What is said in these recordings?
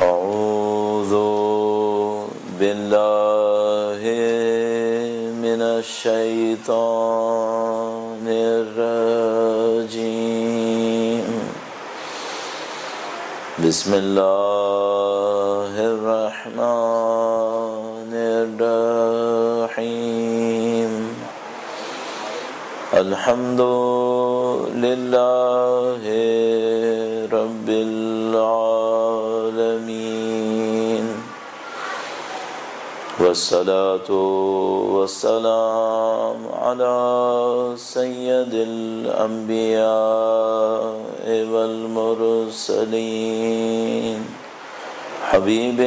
أعوذ بالله من الشيطان الرجيم. بسم الله الرحمن الرحيم. الحمد لله رب العالمين، والصلاة والسلام على سيد الأنبياء والمرسلين، حبيب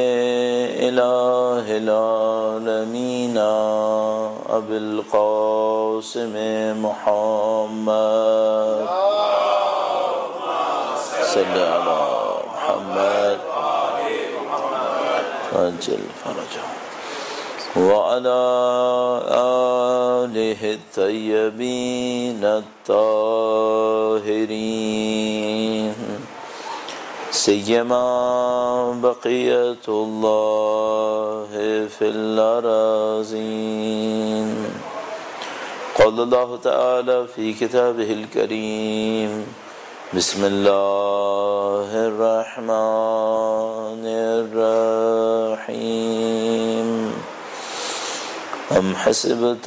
إله العالمين أبي القاسم محمد صلى على محمد وعجل فرجه وعلى آله الطيبين الطاهرين، سيما بقية الله في الأراضين. قال الله تعالى في كتابه الكريم: بسم الله الرحمن الرحيم. أم حسبت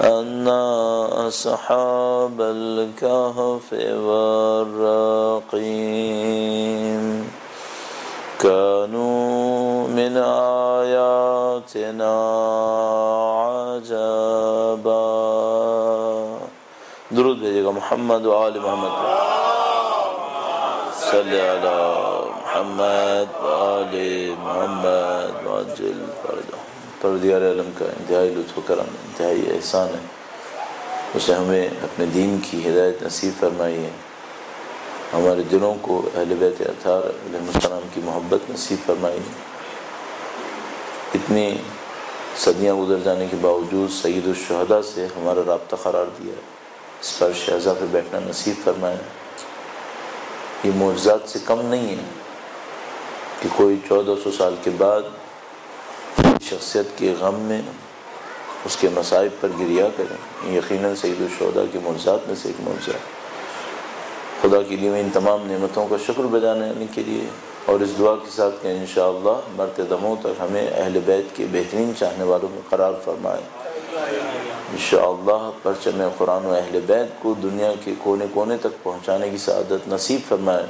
أن أصحاب الكهف والرقيم كانوا من آياتنا عجبا. درود بھیجے گا محمد و آل محمد صلی علی محمد و آل محمد وعجل فرجہ. پروردگار عالم کا انتہائی لطف و کرم، انتہائی احسان ہے، اسے ہمیں اپنے دین کی ہدایت نصیب فرمائی ہے، ہمارے دلوں کو اہل بیت اطہار علیہ السلام کی محبت نصیب فرمائی ہے. اتنی صدیاں گزر جانے کے باوجود سید الشہداء سے ہمارا رابطہ قرار دیا ہے، اس پر شہزہ پہ بیٹھنا نصیب فرمایا. یہ معجزات سے کم نہیں ہے کہ کوئی 1400 سال کے بعد شخصیت کے غم میں اس کے مصائب پر گریہ کریں. یقیناً سید الشہداء کے معجزات میں سے ایک معجزہ ہے. خدا کی دی ہوئی ان تمام نعمتوں کا شکر بجانے کے لیے اور اس دعا کے ساتھ کہ انشاءاللہ مرتے دموں تک ہمیں اہل بیت کے بہترین چاہنے والوں میں قرار فرمائے. انشاءاللہ پرچم قرآن و اہل بیت کو دنیا کے کونے کونے تک پہنچانے کی سعادت نصیب فرمائے.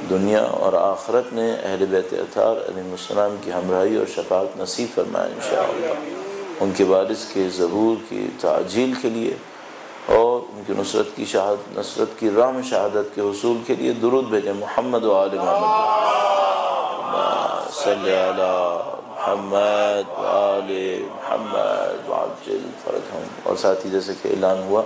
دنیا اور آخرت میں اہل بیت اطہار علیہ السلام کی ہمراہی اور شفاعت نصیب فرمائے انشاءاللہ. ان کے وارث کے ظہور کی تعجیل کے لیے اور ان کی نصرت کی راہ میں شہادت کے حصول کے لیے درود بھیجیں محمد و آل محمد صلی علی محمد و آل محمد وعجل فرجہم. اور ساتھ ہی جیسے کہ اعلان ہوا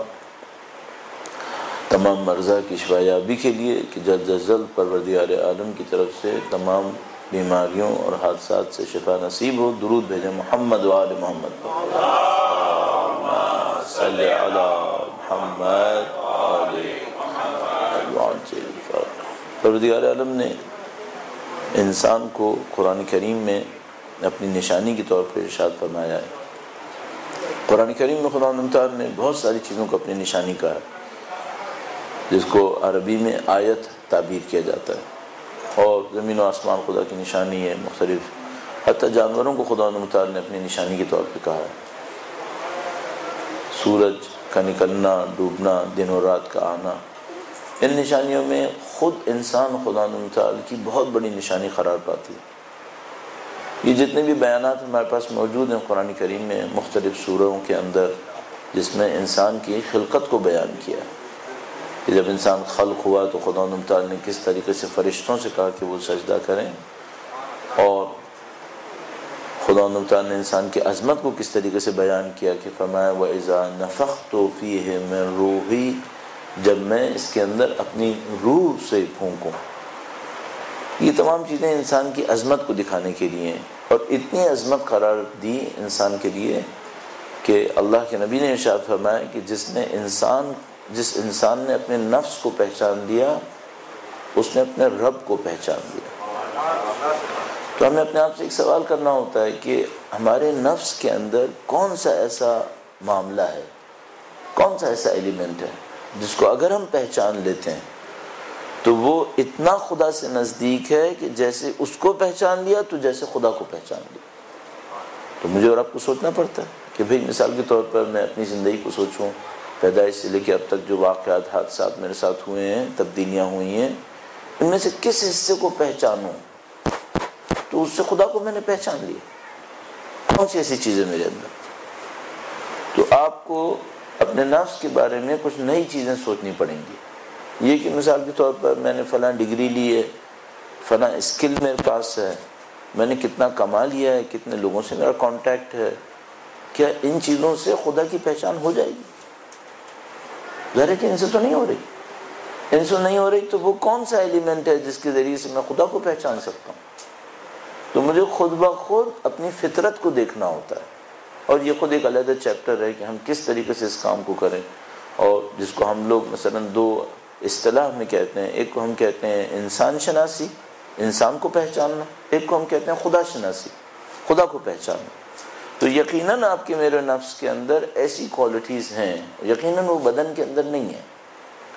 تمام مرضى کی شفا یابی کے لیے کہ جلد از جلد پروردگار عالم کی طرف سے تمام بیماریوں اور حادثات سے شفا نصیب ہو. درود بھیجیں محمد و آل محمد صلی علی محمد و آل محمد وعجل فرجہم. پروردگار عالم نے انسان کو قرآن کریم میں اپنی نشانی کے طور پر ارشاد فرمایا ہے. قرآن کریم میں خدا تعالیٰ نے بہت ساری چیزوں کو اپنی نشانی کہا ہے، جس کو عربی میں آیت تعبیر کیا جاتا ہے. اور زمین و آسمان خدا کی نشانی ہے مختلف، حتیٰ جانوروں کو خدا تعالیٰ نے اپنی نشانی کے طور پہ کہا ہے. سورج کا نکلنا، ڈوبنا، دن اور رات کا آنا، ان نشانیوں میں خود انسان خدا تعالیٰ کی بہت بڑی نشانی قرار پاتی ہے. یہ جتنے بھی بیانات ہمارے پاس موجود ہیں قرآن کریم میں مختلف سوروں کے اندر، جس میں انسان کی خلقت کو بیان کیا ہے کہ جب انسان خلق ہوا تو خدا تعالیٰ نے کس طریقے سے فرشتوں سے کہا کہ وہ سجدہ کریں، اور خدا تعالیٰ نے انسان کی عظمت کو کس طریقے سے بیان کیا کہ فرمایا وَإِذَا نَفَخْتُ فِيهِ مِن رُوحِي، جب میں اس کے اندر اپنی روح سے پھونکوں. یہ تمام چیزیں انسان کی عظمت کو دکھانے کے لیے ہیں، اور اتنی عظمت قرار دی انسان کے لیے کہ اللہ کے نبی نے ارشاد فرمایا کہ جس انسان نے اپنے نفس کو پہچان لیا اس نے اپنے رب کو پہچان لیا۔ تو ہمیں اپنے آپ سے ایک سوال کرنا ہوتا ہے کہ ہمارے نفس کے اندر کون سا ایسا معاملہ ہے، کون سا ایسا ایلیمنٹ ہے جس کو اگر ہم پہچان لیتے ہیں تو وہ اتنا خدا سے نزدیک ہے کہ جیسے اس کو پہچان لیا تو جیسے خدا کو پہچان لیا۔ تو مجھے اور آپ کو سوچنا پڑتا ہے کہ بھئی مثال کے طور پر میں اپنی زندگی کو سوچوں، پیدائش سے لے کے اب تک جو واقعات حادثات میرے ساتھ ہوئے ہیں، تبدیلیاں ہوئی ہیں، ان میں سے کس حصے کو پہچانوں؟ تو اس سے خدا کو میں نے پہچان لیا۔ کون سی ایسی چیزیں میرے اندر؟ تو آپ کو اپنے نفس کے بارے میں کچھ نئی چیزیں سوچنی پڑیں گی۔ یہ کہ مثال کے طور پر میں نے فلاں ڈگری لی ہے، فلاں اسکل میرے پاس ہے، میں نے کتنا کما لیا ہے، کتنے لوگوں سے میرا کانٹیکٹ ہے، کیا ان چیزوں سے خدا کی پہچان ہو جائے گی؟ ظاہر ہے کہ ان سے تو نہیں ہو رہی۔ ان سے نہیں ہو رہی تو وہ کون سا ایلیمنٹ ہے جس کے ذریعے سے میں خدا کو پہچان سکتا ہوں؟ تو مجھے خود بخود اپنی فطرت کو دیکھنا ہوتا ہے، اور یہ خود ایک علیحدہ چیپٹر ہے کہ ہم کس طریقے سے اس کام کو کریں، اور جس کو ہم لوگ مثلا دو اصطلاح میں کہتے ہیں، ایک کو ہم کہتے ہیں انسان شناسی، انسان کو پہچاننا، ایک کو ہم کہتے ہیں خدا شناسی، خدا کو پہچاننا۔ تو یقیناً آپ کے میرے نفس کے اندر ایسی کوالٹیز ہیں، یقیناً وہ بدن کے اندر نہیں ہے،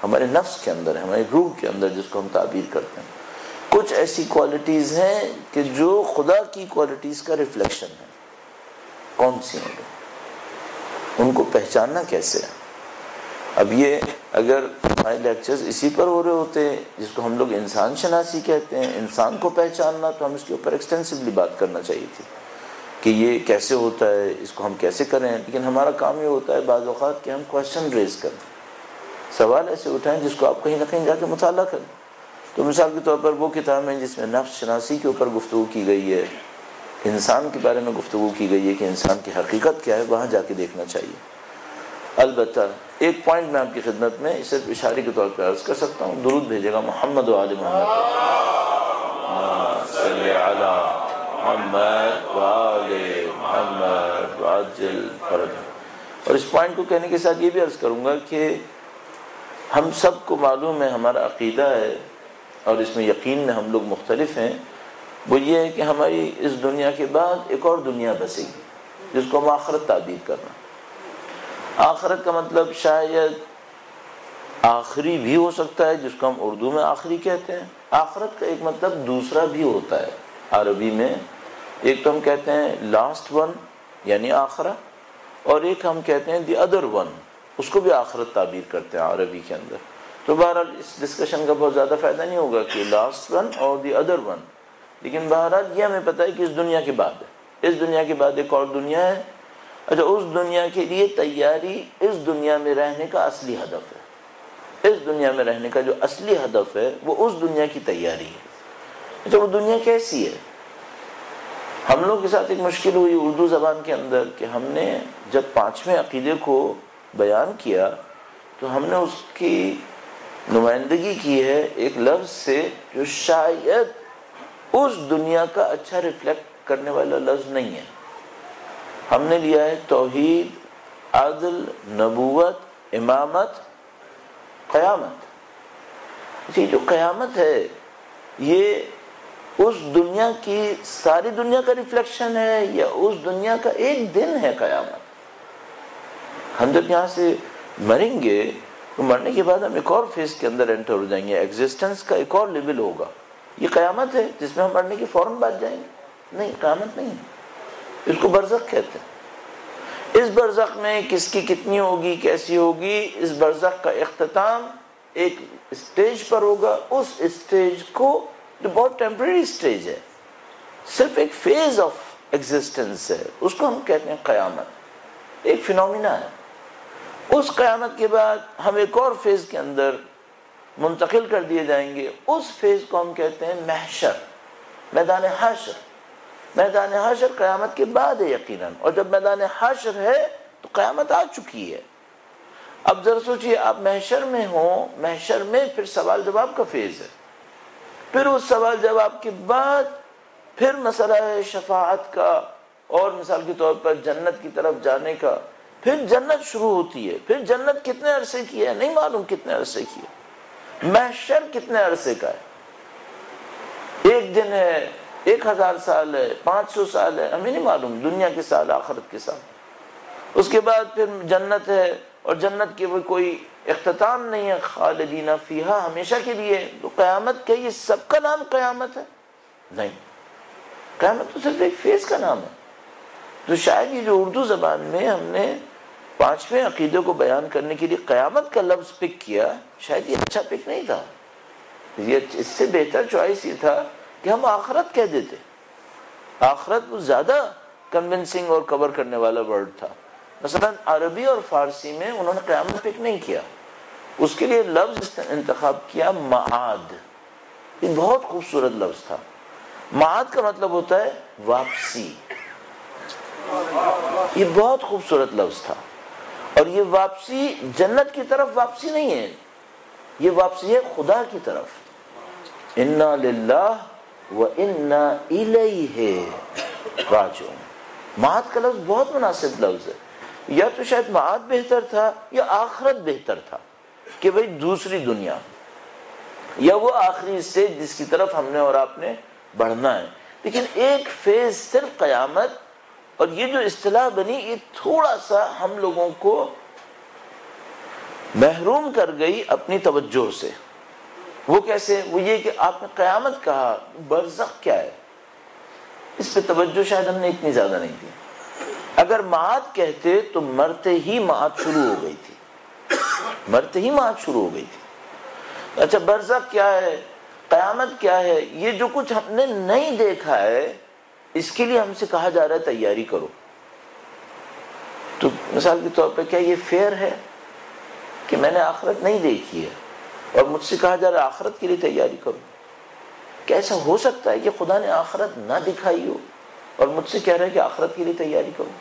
ہمارے نفس کے اندر ہے، ہماری روح کے اندر، جس کو ہم تعبیر کرتے ہیں۔ کچھ ایسی کوالٹیز ہیں کہ جو خدا کی کوالٹیز کا ریفلیکشن ہے۔ کون سی ہیں وہ؟ ان کو پہچاننا کیسے ہے؟ اب یہ اگر ہمارے لیکچرز اسی پر ہو رہے ہوتے ہیں جس کو ہم لوگ انسان شناسی کہتے ہیں، انسان کو پہچاننا، تو ہم اس کے اوپر ایکسٹینسولی بات کرنا چاہیے تھی کہ یہ کیسے ہوتا ہے، اس کو ہم کیسے کریں۔ لیکن ہمارا کام یہ ہوتا ہے بعض اوقات کہ ہم کویسچن ریز کریں، سوال ایسے اٹھائیں جس کو آپ کہیں نہ کہیں جا کے مطالعہ کریں۔ تو مثال کے طور پر وہ کتاب ہے جس میں نفس شناسی کے اوپر گفتگو کی گئی ہے، انسان کے بارے میں گفتگو کی گئی ہے کہ انسان کی حقیقت کیا ہے، وہاں جا کے دیکھنا چاہیے۔ البتہ ایک پوائنٹ میں آپ کی خدمت میں صرف اشارے کے طور پر عرض کر سکتا ہوں، درود بھیجے گا محمد و آل محمد، صلی علی محمد و آل محمد وعجل فرجہ۔ اور اس پوائنٹ کو کہنے کے ساتھ یہ بھی عرض کروں گا کہ ہم سب کو معلوم ہے، ہمارا عقیدہ ہے، اور اس میں یقین میں ہم لوگ مختلف ہیں، وہ یہ ہے کہ ہماری اس دنیا کے بعد ایک اور دنیا بسے گی جس کو ہم آخرت تعبیر کرنا۔ آخرت کا مطلب شاید آخری بھی ہو سکتا ہے، جس کو ہم اردو میں آخری کہتے ہیں۔ آخرت کا ایک مطلب دوسرا بھی ہوتا ہے عربی میں، ایک تو ہم کہتے ہیں لاسٹ ون یعنی آخرہ، اور ایک ہم کہتے ہیں دی ادر ون، اس کو بھی آخرت تعبیر کرتے ہیں عربی کے اندر۔ تو بہرحال اس ڈسکشن کا بہت زیادہ فائدہ نہیں ہوگا کہ لاسٹ ون اور دی ادر ون، لیکن بہرحال یہ ہمیں پتہ ہے کہ اس دنیا کے بعد ہے، اس دنیا کے بعد ایک اور دنیا ہے۔ اچھا، اس دنیا کے لیے تیاری اس دنیا میں رہنے کا اصلی ہدف ہے، اس دنیا میں رہنے کا جو اصلی ہدف ہے وہ اس دنیا کی تیاری ہے۔ اچھا، وہ دنیا کیسی ہے؟ ہم لوگ کے ساتھ ایک مشکل ہوئی اردو زبان کے اندر کہ ہم نے جب پانچویں عقیدے کو بیان کیا تو ہم نے اس کی نمائندگی کی ہے ایک لفظ سے جو شاید اس دنیا کا اچھا ریفلیکٹ کرنے والا لفظ نہیں ہے۔ ہم نے لیا ہے توحید، عدل، نبوت، امامت، قیامت۔ یہ جو قیامت ہے یہ اس دنیا کی ساری دنیا کا ریفلیکشن ہے یا اس دنیا کا ایک دن ہے قیامت؟ ہم جب یہاں سے مریں گے تو مرنے کے بعد ہم ایک اور فیز کے اندر انٹر ہو جائیں گے، ایگزسٹنس کا ایک اور لیول ہوگا۔ یہ قیامت ہے جس میں ہم مرنے کے فوراً بعد جائیں گے؟ نہیں، قیامت نہیں ہے، اس کو برزخ کہتے ہیں۔ اس برزخ میں کس کی کتنی ہوگی، کیسی ہوگی، اس برزخ کا اختتام ایک اسٹیج پر ہوگا۔ اس اسٹیج کو جو بہت ٹیمپریری اسٹیج ہے، صرف ایک فیز آف ایگزسٹنس ہے، اس کو ہم کہتے ہیں قیامت، ایک فینومینا ہے۔ اس قیامت کے بعد ہم ایک اور فیز کے اندر منتقل کر دیے جائیں گے، اس فیز کو ہم کہتے ہیں محشر، میدان حشر۔ میدان حشر قیامت کے بعد ہے یقیناً، اور جب میدان حشر ہے تو قیامت آ چکی ہے۔ اب ذرا سوچئے، آپ محشر میں ہوں، محشر میں پھر سوال جواب کا فیز ہے، پھر اس سوال جواب کے بعد پھر مسئلہ ہے شفاعت کا، اور مثال کے طور پر جنت کی طرف جانے کا، پھر جنت شروع ہوتی ہے۔ پھر جنت کتنے عرصے کی ہے نہیں معلوم، کتنے عرصے کی ہے۔ محشر کتنے عرصے کا ہے؟ ایک دن ہے، 1000 سال ہے، 500 سال ہے، ہمیں نہیں معلوم، دنیا کے سال، آخرت کے سال. اس کے بعد پھر جنت ہے، اور جنت کے کوئی اختتام نہیں ہے، خالدین فیہا، ہمیشہ کے لیے. تو قیامت کیا یہ سب کا نام قیامت ہے؟ نہیں، قیامت تو صرف ایک فیز کا نام ہے. تو شاید یہ جو اردو زبان میں ہم نے 5ویں عقیدے کو بیان کرنے کے لیے قیامت کا لفظ پک کیا، شاید یہ اچھا پک نہیں تھا. یہ اس سے بہتر چوائس یہ تھا کہ ہم آخرت کہہ دیتے. آخرت وہ زیادہ کنونسنگ اور کور کرنے والا ورڈ تھا. مثلا عربی اور فارسی میں انہوں نے قیامت پک نہیں کیا، اس کے لیے لفظ انتخاب کیا معاد. یہ بہت خوبصورت لفظ تھا. معاد کا مطلب ہوتا ہے واپسی. یہ بہت خوبصورت لفظ تھا. اور یہ واپسی جنت کی طرف واپسی نہیں ہے، یہ واپسی ہے خدا کی طرف. انا للہ وانا الیہ راجعون. معاد کا لفظ بہت مناسب لفظ ہے. یا تو شاید معاد بہتر تھا یا آخرت بہتر تھا، کہ بھئی دوسری دنیا یا وہ آخری اسٹیج جس کی طرف ہم نے اور آپ نے بڑھنا ہے. لیکن ایک فیز صرف قیامت، اور یہ جو اصطلاح بنی یہ تھوڑا سا ہم لوگوں کو محروم کر گئی اپنی توجہ سے. وہ کیسے؟ وہ یہ کہ آپ نے قیامت کہا، برزخ کیا ہے؟ اس پہ توجہ شاید ہم نے اتنی زیادہ نہیں دی. اگر معاد کہتے تو مرتے ہی معاد شروع ہو گئی تھی، مرتے ہی معاد شروع ہو گئی تھی. اچھا برزخ کیا ہے، قیامت کیا ہے، یہ جو کچھ ہم نے نہیں دیکھا ہے اس کے لیے ہم سے کہا جا رہا ہے تیاری کرو. تو مثال کے طور پہ کیا یہ فیئر ہے کہ میں نے آخرت نہیں دیکھی ہے اور مجھ سے کہا جا رہا ہے آخرت کے لیے تیاری کرو؟ کیا ایسا ہو سکتا ہے کہ خدا نے آخرت نہ دکھائی ہو اور مجھ سے کہہ رہا ہے کہ آخرت کے لیے تیاری کرو؟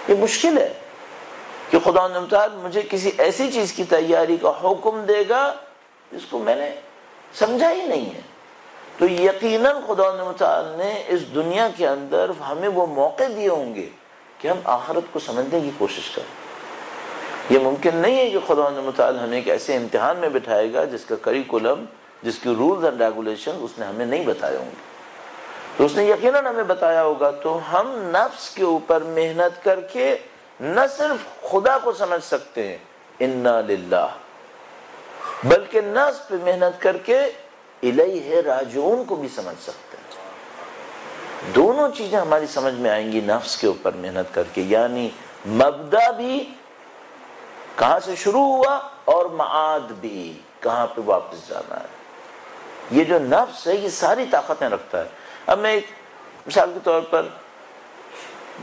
یہ مشکل ہے کہ خدا تعالیٰ مجھے کسی ایسی چیز کی تیاری کا حکم دے گا جس کو میں نے سمجھا ہی نہیں ہے. تو یقیناً خدا تعالیٰ نے اس دنیا کے اندر ہمیں وہ موقع دیے ہوں گے کہ ہم آخرت کو سمجھنے کی کوشش کریں. یہ ممکن نہیں ہے کہ خدا تعالیٰ ہمیں ایک ایسے امتحان میں بٹھائے گا جس کا کریکولم، جس کی رولز اینڈ ریگولیشن اس نے ہمیں نہیں بتائے ہوں گے. تو اس نے یقیناً ہمیں بتایا ہوگا. تو ہم نفس کے اوپر محنت کر کے نہ صرف خدا کو سمجھ سکتے ہیں انا للہ، بلکہ نفس پہ محنت کر کے الیہ راجعون کو بھی سمجھ سکتے ہیں. دونوں چیزیں ہماری سمجھ میں آئیں گی نفس کے اوپر محنت کر کے. یعنی مبدا بھی کہاں سے شروع ہوا اور معاد بھی کہاں پہ واپس جانا ہے. یہ جو نفس ہے یہ ساری طاقتیں رکھتا ہے. اب میں ایک مثال کے طور پر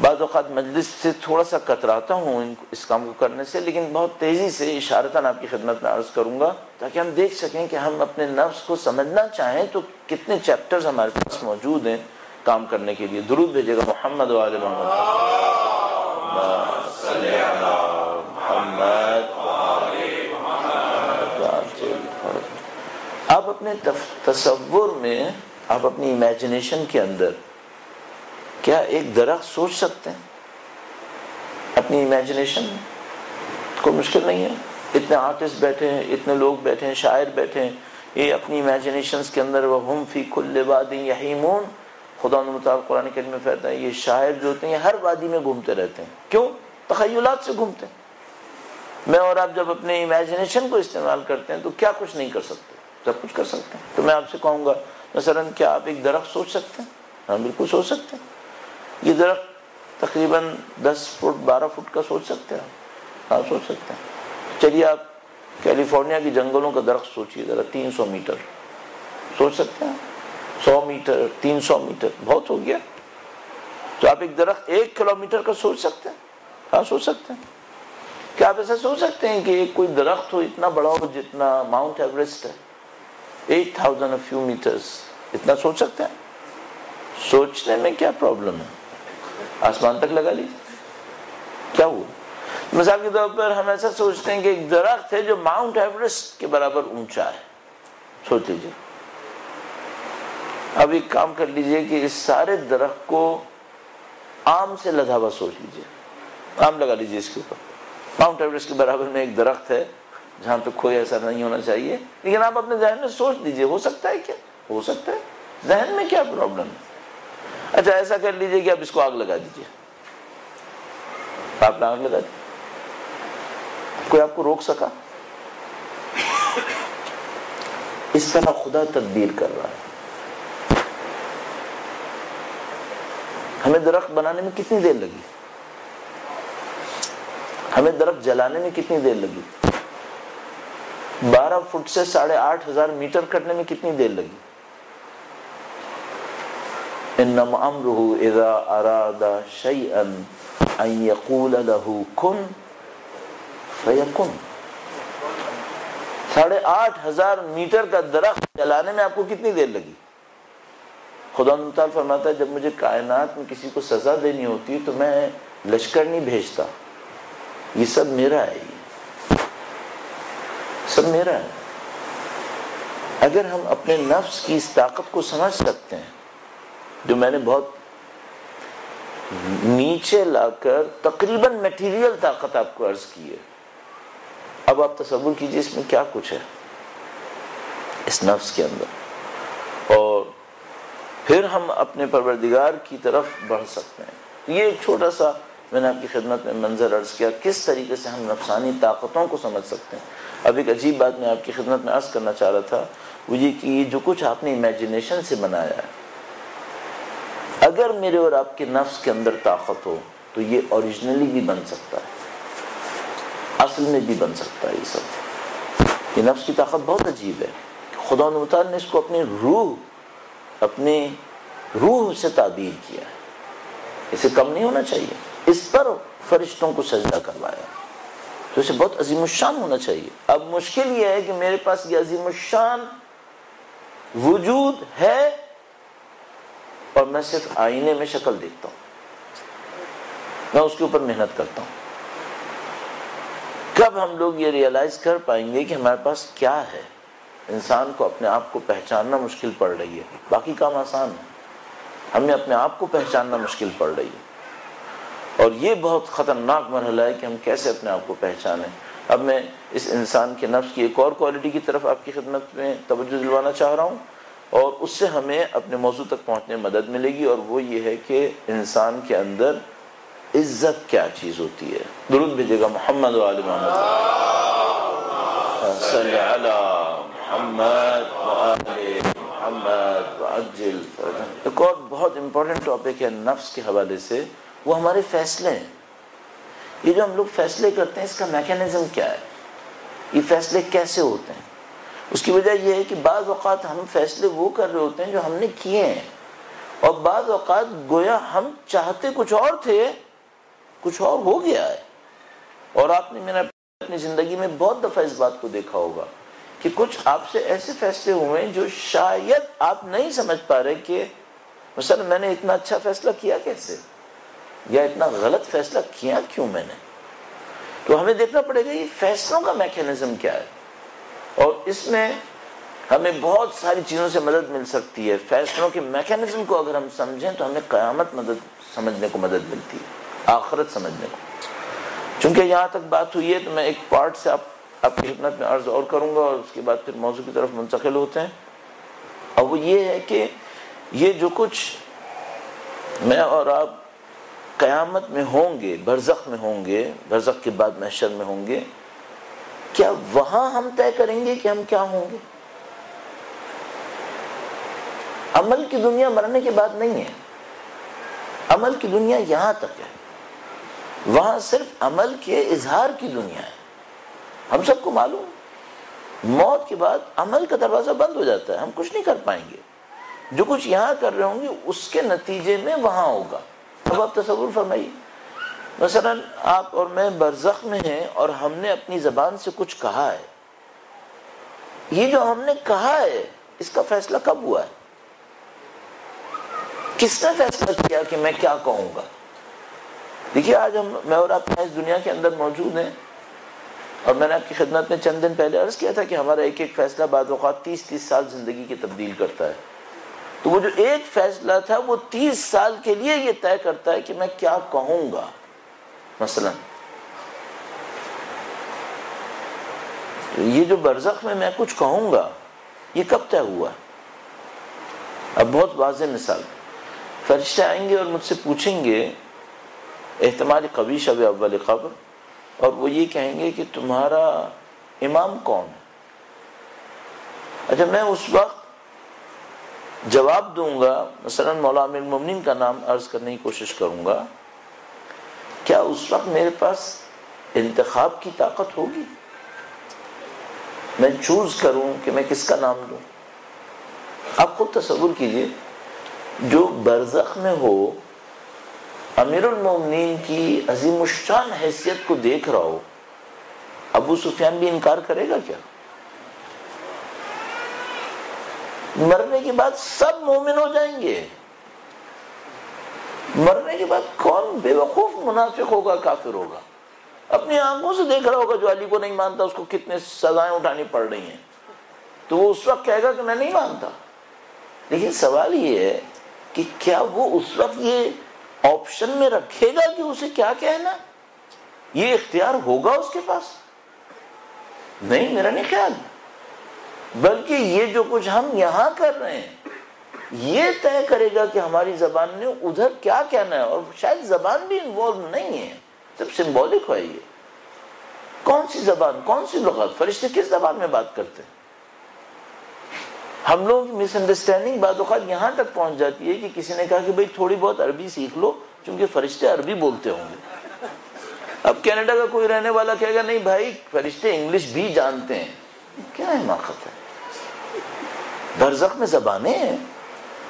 بعض اوقات مجلس سے تھوڑا سا کتراتا ہوں اس کام کو کرنے سے، لیکن بہت تیزی سے اشارتاً آپ کی خدمت میں عرض کروں گا تاکہ ہم دیکھ سکیں کہ ہم اپنے نفس کو سمجھنا چاہیں تو کتنے چیپٹرز ہمارے پاس موجود ہیں کام کرنے کے لیے. درود بھیجے گا محمد و آل محمد. آپ اپنے تصور میں، آپ اپنی امیجنیشن کے اندر کیا ایک درخت سوچ سکتے ہیں؟ اپنی امیجنیشن میں کوئی مشکل نہیں ہے. اتنے آرٹسٹ بیٹھے ہیں، اتنے لوگ بیٹھے ہیں، شاعر بیٹھے ہیں، یہ اپنی امیجنیشنز کے اندر وَهُمْ فِي كُلِّ وَادٍ يَحِيمُونَ. خدا نے مطابق قرآن کریم میں فرماتا ہے یہ شاعر جو ہوتے ہیں ہر وادی میں گھومتے رہتے ہیں. کیوں؟ تخیلات سے گھومتے ہیں. میں اور آپ جب اپنے امیجنیشن کو استعمال کرتے ہیں تو کیا کچھ نہیں کر سکتے، سب کچھ کر سکتے ہیں. تو میں آپ سے کہوں گا مثلا کیا آپ ایک درخت سوچ سکتے ہیں؟ ہاں بالکل سوچ سکتے ہیں. یہ درخت تقریباً 10 فٹ 12 فٹ کا سوچ سکتے ہیں؟ ہاں سوچ سکتے ہیں. چلیے آپ کیلیفورنیا کی جنگلوں کا درخت سوچیے ذرا، 300 میٹر سوچ سکتے ہیں؟ 100 میٹر 300 میٹر بہت ہو گیا. تو آپ ایک درخت 1 کلومیٹر کا سوچ سکتے ہیں؟ ہاں سوچ سکتے ہیں. کیا آپ ایسا سوچ سکتے ہیں کہ کوئی درخت ہو اتنا بڑا ہو جتنا ماؤنٹ ایوریسٹ ہے، 8000 فیو میٹرز، اتنا سوچ سکتے ہیں؟ سوچنے میں کیا پرابلم ہے؟ آسمان تک لگا لیجیے، کیا ہوا؟ مثال کے طور پر ہم ایسا سوچتے ہیں کہ ایک درخت ہے جو ماؤنٹ ایوریسٹ کے برابر اونچا ہے. سوچ لیجیے. اب ایک کام کر لیجیے کہ اس سارے درخت کو آم سے لدا ہوا سوچ لیجیے، آم لگا لیجیے اس کے اوپر. ماؤنٹ ایوریسٹ کے برابر میں ایک درخت ہے جہاں پہ کوئی ایسا نہیں ہونا چاہیے، لیکن آپ اپنے ذہن میں سوچ لیجیے ہو سکتا ہے کیا؟ ہو سکتا ہے. ذہن میں کیا پرابلم ہے؟ اچھا ایسا کر لیجئے کہ اب اس کو آگ لگا دیجئے، آپ نے آگ لگا دی، کوئی آپ کو روک سکا؟ اس طرح خدا تدبیر کر رہا ہے۔ ہمیں درخت بنانے میں کتنی دیر لگی؟ ہمیں درخت جلانے میں کتنی دیر لگی؟ 12 فٹ سے 8,500 میٹر کٹنے میں کتنی دیر لگی؟ انما امرہ اذا اراد شیئا ان یقول له کن فیکن۔ 8,500 میٹر کا درخت جلانے میں آپ کو کتنی دیر لگی؟ خدا متعال فرماتا ہے جب مجھے کائنات میں کسی کو سزا دینی ہوتی تو میں لشکر نہیں بھیجتا، یہ سب میرا ہے، یہ سب میرا ہے۔ اگر ہم اپنے نفس کی اس طاقت کو سمجھ سکتے ہیں، جو میں نے بہت نیچے لا کر تقریباً میٹیریل طاقت آپ کو عرض کی ہے، اب آپ تصور کیجئے اس میں کیا کچھ ہے اس نفس کے اندر، اور پھر ہم اپنے پروردگار کی طرف بڑھ سکتے ہیں۔ یہ ایک چھوٹا سا میں نے آپ کی خدمت میں منظر عرض کیا کس طریقے سے ہم نفسانی طاقتوں کو سمجھ سکتے ہیں۔ اب ایک عجیب بات میں آپ کی خدمت میں عرض کرنا چاہ رہا تھا، وہ یہ کہ یہ جو کچھ آپ نے امیجنیشن سے بنایا ہے، اگر میرے اور آپ کے نفس کے اندر طاقت ہو تو یہ اوریجنلی بھی بن سکتا ہے، اصل میں بھی بن سکتا ہے۔ یہ سب یہ نفس کی طاقت بہت عجیب ہے، خدا متعال نے اس کو اپنی روح سے تعبیر کیا ہے، اسے کم نہیں ہونا چاہیے، اس پر فرشتوں کو سجدہ کروایا تو اسے بہت عظیم الشان ہونا چاہیے۔ اب مشکل یہ ہے کہ میرے پاس یہ عظیم الشان وجود ہے اور میں صرف آئینے میں شکل دیکھتا ہوں، میں اس کے اوپر محنت کرتا ہوں۔ کب ہم لوگ یہ ریئلائز کر پائیں گے کہ ہمارے پاس کیا ہے؟ انسان کو اپنے آپ کو پہچاننا مشکل پڑ رہی ہے، باقی کام آسان ہے، ہمیں اپنے آپ کو پہچاننا مشکل پڑ رہی ہے، اور یہ بہت خطرناک مرحلہ ہے کہ ہم کیسے اپنے آپ کو پہچانیں۔ اب میں اس انسان کے نفس کی ایک اور کوالٹی کی طرف آپ کی خدمت میں توجہ دلوانا چاہ رہا ہوں، اور اس سے ہمیں اپنے موضوع تک پہنچنے میں مدد ملے گی، اور وہ یہ ہے کہ انسان کے اندر عزت کیا چیز ہوتی ہے۔ درود بھیجے گا محمد و آل محمد، صلی علی محمد و آل محمد وعجل۔ ایک اور بہت امپورٹنٹ ٹاپک ہے نفس کے حوالے سے، وہ ہمارے فیصلے ہیں۔ یہ جو ہم لوگ فیصلے کرتے ہیں اس کا میکینزم کیا ہے، یہ فیصلے کیسے ہوتے ہیں؟ اس کی وجہ یہ ہے کہ بعض اوقات ہم فیصلے وہ کر رہے ہوتے ہیں جو ہم نے کیے ہیں، اور بعض اوقات گویا ہم چاہتے کچھ اور تھے، کچھ اور ہو گیا ہے۔ اور آپ نے میرا اپنی زندگی میں بہت دفعہ اس بات کو دیکھا ہوگا کہ کچھ آپ سے ایسے فیصلے ہوئے جو شاید آپ نہیں سمجھ پا رہے کہ مثلا میں نے اتنا اچھا فیصلہ کیا کیسے، یا اتنا غلط فیصلہ کیا کیوں میں نے۔ تو ہمیں دیکھنا پڑے گا یہ فیصلوں کا میکینزم کیا ہے، اور اس میں ہمیں بہت ساری چیزوں سے مدد مل سکتی ہے۔ فیصلوں کے میکینزم کو اگر ہم سمجھیں تو ہمیں قیامت سمجھنے کو مدد ملتی ہے، آخرت سمجھنے کو۔ چونکہ یہاں تک بات ہوئی ہے تو میں ایک پارٹ سے آپ کی خدمت میں عرض اور کروں گا، اور اس کے بعد پھر موضوع کی طرف منتقل ہوتے ہیں، اور وہ یہ ہے کہ یہ جو کچھ میں اور آپ قیامت میں ہوں گے، برزخ میں ہوں گے، برزخ کے بعد محشر میں ہوں گے، کیا وہاں ہم طے کریں گے کہ ہم کیا ہوں گے؟ عمل کی دنیا مرنے کے بعد نہیں ہے، عمل کی دنیا یہاں تک ہے، وہاں صرف عمل کے اظہار کی دنیا ہے۔ ہم سب کو معلوم، موت کے بعد عمل کا دروازہ بند ہو جاتا ہے، ہم کچھ نہیں کر پائیں گے، جو کچھ یہاں کر رہے ہوں گے اس کے نتیجے میں وہاں ہوگا۔ اب آپ تصور فرمائیے، مثلا آپ اور میں برزخ میں ہیں اور ہم نے اپنی زبان سے کچھ کہا ہے، یہ جو ہم نے کہا ہے اس کا فیصلہ کب ہوا ہے؟ کس نے فیصلہ کیا کہ میں کیا کہوں گا؟ دیکھیے آج میں اور آپ اس دنیا کے اندر موجود ہیں، اور میں نے آپ کی خدمت میں چند دن پہلے عرض کیا تھا کہ ہمارا ایک ایک فیصلہ بعض اوقات 30 سال زندگی کی تبدیل کرتا ہے۔ تو وہ جو ایک فیصلہ تھا وہ 30 سال کے لیے یہ طے کرتا ہے کہ میں کیا کہوں گا۔ مثلا یہ جو برزخ میں کچھ کہوں گا یہ کب طے ہوا؟ اب بہت واضح مثال، فرشتے آئیں گے اور مجھ سے پوچھیں گے احتمال قوی شب اول قبر، اور وہ یہ کہیں گے کہ تمہارا امام کون ہے؟ اچھا میں اس وقت جواب دوں گا، مثلا مولا امیر المومنین کا نام عرض کرنے کی کوشش کروں گا، کیا اس وقت میرے پاس انتخاب کی طاقت ہوگی؟ میں چوز کروں کہ میں کس کا نام لوں؟ آپ خود تصور کیجئے، جو برزخ میں ہو، امیر المومنین کی عظیم الشان حیثیت کو دیکھ رہا ہو، ابو سفیان بھی انکار کرے گا کیا؟ مرنے کے بعد سب مومن ہو جائیں گے، مرنے کے بعد کون بے وقوف منافق ہوگا، کافر ہوگا؟ اپنی آنکھوں سے دیکھ رہا ہوگا جو علی کو نہیں مانتا اس کو کتنے سزائیں اٹھانی پڑ رہی ہیں، تو وہ اس وقت کہے گا کہ میں نہیں مانتا۔ لیکن سوال یہ ہے کہ کیا وہ اس وقت یہ آپشن میں رکھے گا کہ اسے کیا کہنا؟ یہ اختیار ہوگا اس کے پاس؟ نہیں، میرا نہیں خیال، بلکہ یہ جو کچھ ہم یہاں کر رہے ہیں یہ طے کرے گا کہ ہماری زبان نے ادھر کیا کہنا ہے، اور شاید زبان بھی انوالو نہیں ہے، سب سمبولک ہے۔ یہ کون سی زبان، کون سی لغت، فرشتے کس زبان میں بات کرتے ہیں؟ ہم لوگوں کی مس انڈرسٹینڈنگ بعض اوقات یہاں تک پہنچ جاتی ہے کہ کسی نے کہا کہ بھئی تھوڑی بہت عربی سیکھ لو چونکہ فرشتے عربی بولتے ہوں گے۔ اب کینیڈا کا کوئی رہنے والا کہے گا نہیں بھائی فرشتے انگلش بھی جانتے ہیں۔ کیا حماقت ہے؟ برزخ میں زبانیں ہیں،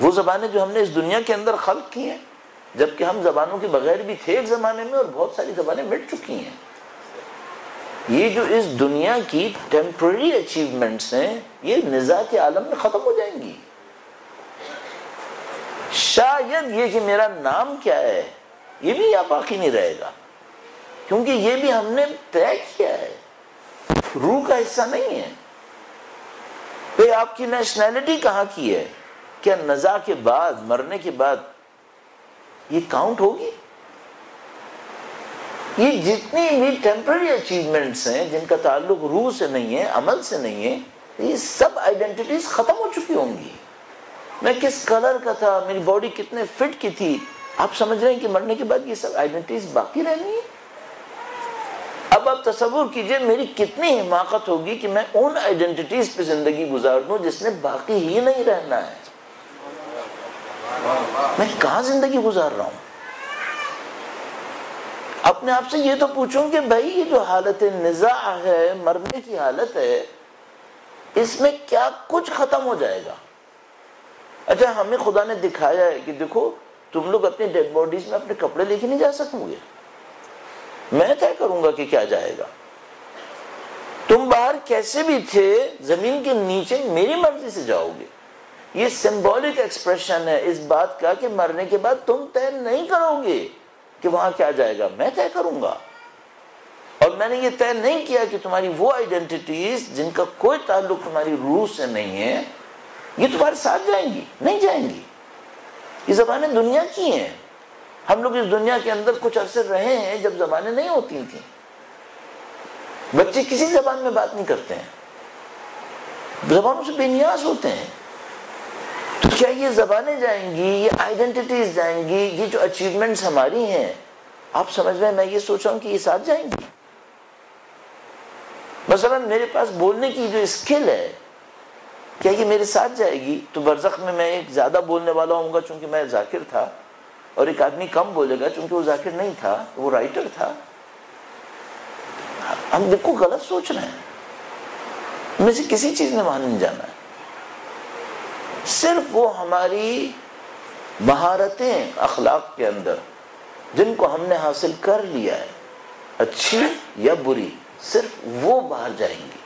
وہ زبانیں جو ہم نے اس دنیا کے اندر خلق کی ہیں، جبکہ ہم زبانوں کے بغیر بھی تھے ایک زمانے میں، اور بہت ساری زبانیں مٹ چکی ہیں۔ یہ جو اس دنیا کی ٹیمپرری اچیومنٹس ہیں یہ نزاع کے عالم میں ختم ہو جائیں گی۔ شاید یہ کہ میرا نام کیا ہے یہ بھی یا باقی نہیں رہے گا، کیونکہ یہ بھی ہم نے طے کیا ہے، روح کا حصہ نہیں ہے۔ بھئی آپ کی نیشنلٹی کہاں کی ہے؟ کیا نزاع کے بعد، مرنے کے بعد یہ کاؤنٹ ہوگی؟ یہ جتنی بھی ٹیمپرری اچیومنٹس ہیں جن کا تعلق روح سے نہیں ہے، عمل سے نہیں ہے، یہ سب آئیڈینٹیٹیز ختم ہو چکی ہوں گی۔ میں کس کلر کا تھا، میری باڈی کتنے فٹ کی تھی، آپ سمجھ رہے ہیں کہ مرنے کے بعد یہ سب آئیڈینٹیٹیز باقی رہنی ہے؟ اب آپ تصور کیجئے میری کتنی حماقت ہوگی کہ میں ان آئیڈینٹیٹیز پہ زندگی گزار دوں جس نے باقی ہی نہیں رہنا ہے۔ میں کہاں زندگی گزار رہا ہوں؟ اپنے آپ سے یہ تو پوچھوں کہ بھائی یہ جو حالت نزاع ہے، مرنے کی حالت ہے، اس میں کیا کچھ ختم ہو جائے گا؟ اچھا ہمیں خدا نے دکھایا ہے کہ دیکھو تم لوگ اپنی ڈیڈ باڈیز میں اپنے کپڑے لے کے نہیں جا سکو گے، میں طے کروں گا کہ کیا جائے گا۔ تم باہر کیسے بھی تھے زمین کے نیچے میری مرضی سے جاؤ گے۔ یہ سمبولک ایکسپریشن ہے اس بات کا کہ مرنے کے بعد تم طے نہیں کرو گے کہ وہاں کیا جائے گا، میں طے کروں گا۔ اور میں نے یہ طے نہیں کیا کہ تمہاری وہ آئیڈینٹیٹیز جن کا کوئی تعلق تمہاری روح سے نہیں ہے یہ تمہارے ساتھ جائیں گی، نہیں جائیں گی۔ یہ زبانیں دنیا کی ہیں، ہم لوگ اس دنیا کے اندر کچھ عرصے رہے ہیں جب زبانیں نہیں ہوتی تھیں۔ بچے کسی زبان میں بات نہیں کرتے ہیں، زبانوں سے بے نیاز ہوتے ہیں۔ تو کیا یہ زبانیں جائیں گی، یہ آئیڈینٹیٹیز جائیں گی، یہ جو اچیومنٹس ہماری ہیں، آپ سمجھ رہے ہیں میں یہ سوچ رہا ہوں کہ یہ ساتھ جائیں گی؟ مثلا میرے پاس بولنے کی جو اسکل ہے کیا یہ میرے ساتھ جائے گی؟ تو برزخ میں ایک زیادہ بولنے والا ہوں گا چونکہ میں ذاکر تھا، اور ایک آدمی کم بولے گا چونکہ وہ ذاکر نہیں تھا، وہ رائٹر تھا۔ ہم دیکھو غلط سوچ رہے ہیں، میں سے کسی چیز نے وہاں نہیں جانا ہے، صرف وہ ہماری مہارتیں اخلاق کے اندر جن کو ہم نے حاصل کر لیا ہے، اچھی یا بری، صرف وہ باہر جائیں گی۔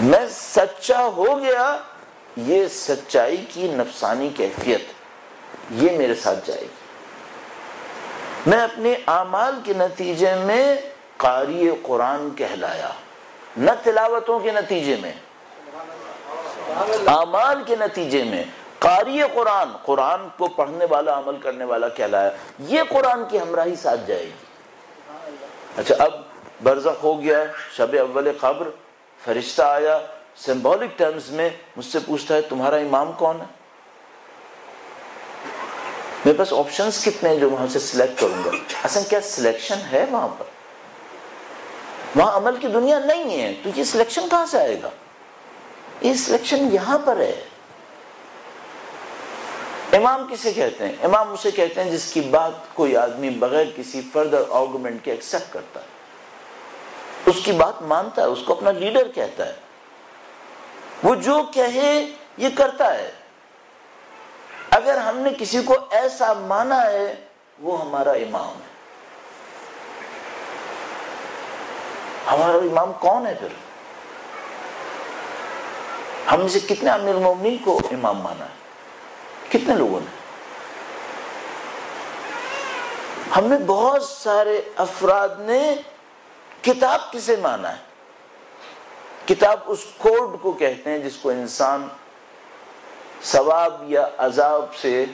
میں سچا ہو گیا، یہ سچائی کی نفسانی کیفیت یہ میرے ساتھ جائے گی۔ میں اپنے اعمال کے نتیجے میں قاری قرآن کہلایا، نہ تلاوتوں کے نتیجے میں، اعمال کے نتیجے میں قاری قرآن، قرآن کو پڑھنے والا عمل کرنے والا کہلایا، یہ قرآن کی ہمراہی ساتھ جائے گی۔ اچھا اب برزخ ہو گیا، شب اول قبر، فرشتہ آیا، سمبولک ٹرمز میں مجھ سے پوچھتا ہے تمہارا امام کون ہے؟ میرے پاس آپشنز کتنے ہیں جو وہاں سے سلیکٹ کروں گا. اصل کیا سلیکشن ہے وہاں پر؟ وہاں عمل کی دنیا نہیں ہے، تو یہ سلیکشن کہاں سے آئے گا؟ یہ سلیکشن یہاں پر ہے. امام کسے کہتے ہیں؟ امام اسے کہتے ہیں جس کی بات کوئی آدمی بغیر کسی فردر آرگومنٹ کے ایکسیپٹ کرتا ہے، اس کی بات مانتا ہے، اس کو اپنا لیڈر کہتا ہے، وہ جو کہے یہ کرتا ہے. اگر ہم نے کسی کو ایسا مانا ہے وہ ہمارا امام ہے. ہمارا امام کون ہے پھر؟ ہم میں سے کتنے امیر المومنین کو امام مانا ہے؟ کتنے لوگوں نے؟ ہم میں بہت سارے افراد نے کتاب کسے مانا ہے؟ کتاب اس کوڈ کو کہتے ہیں جس کو انسان ثواب یا عذاب سے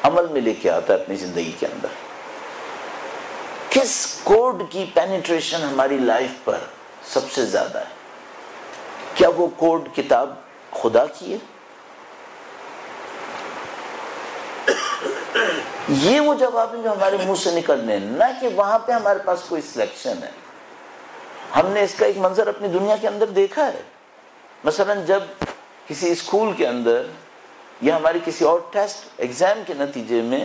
عمل میں لے کے آتا ہے اپنی زندگی کے اندر. کس کوڈ کی پینیٹریشن ہماری لائف پر سب سے زیادہ ہے؟ کیا وہ کوڈ کتاب خدا کی ہے؟ یہ وہ جواب ہیں جو ہمارے منہ سے نکلنے ہیں، نہ کہ وہاں پہ ہمارے پاس کوئی سلیکشن ہے. ہم نے اس کا ایک منظر اپنی دنیا کے اندر دیکھا ہے. مثلا جب کسی اسکول کے اندر یا ہماری کسی اور ٹیسٹ ایگزام کے نتیجے میں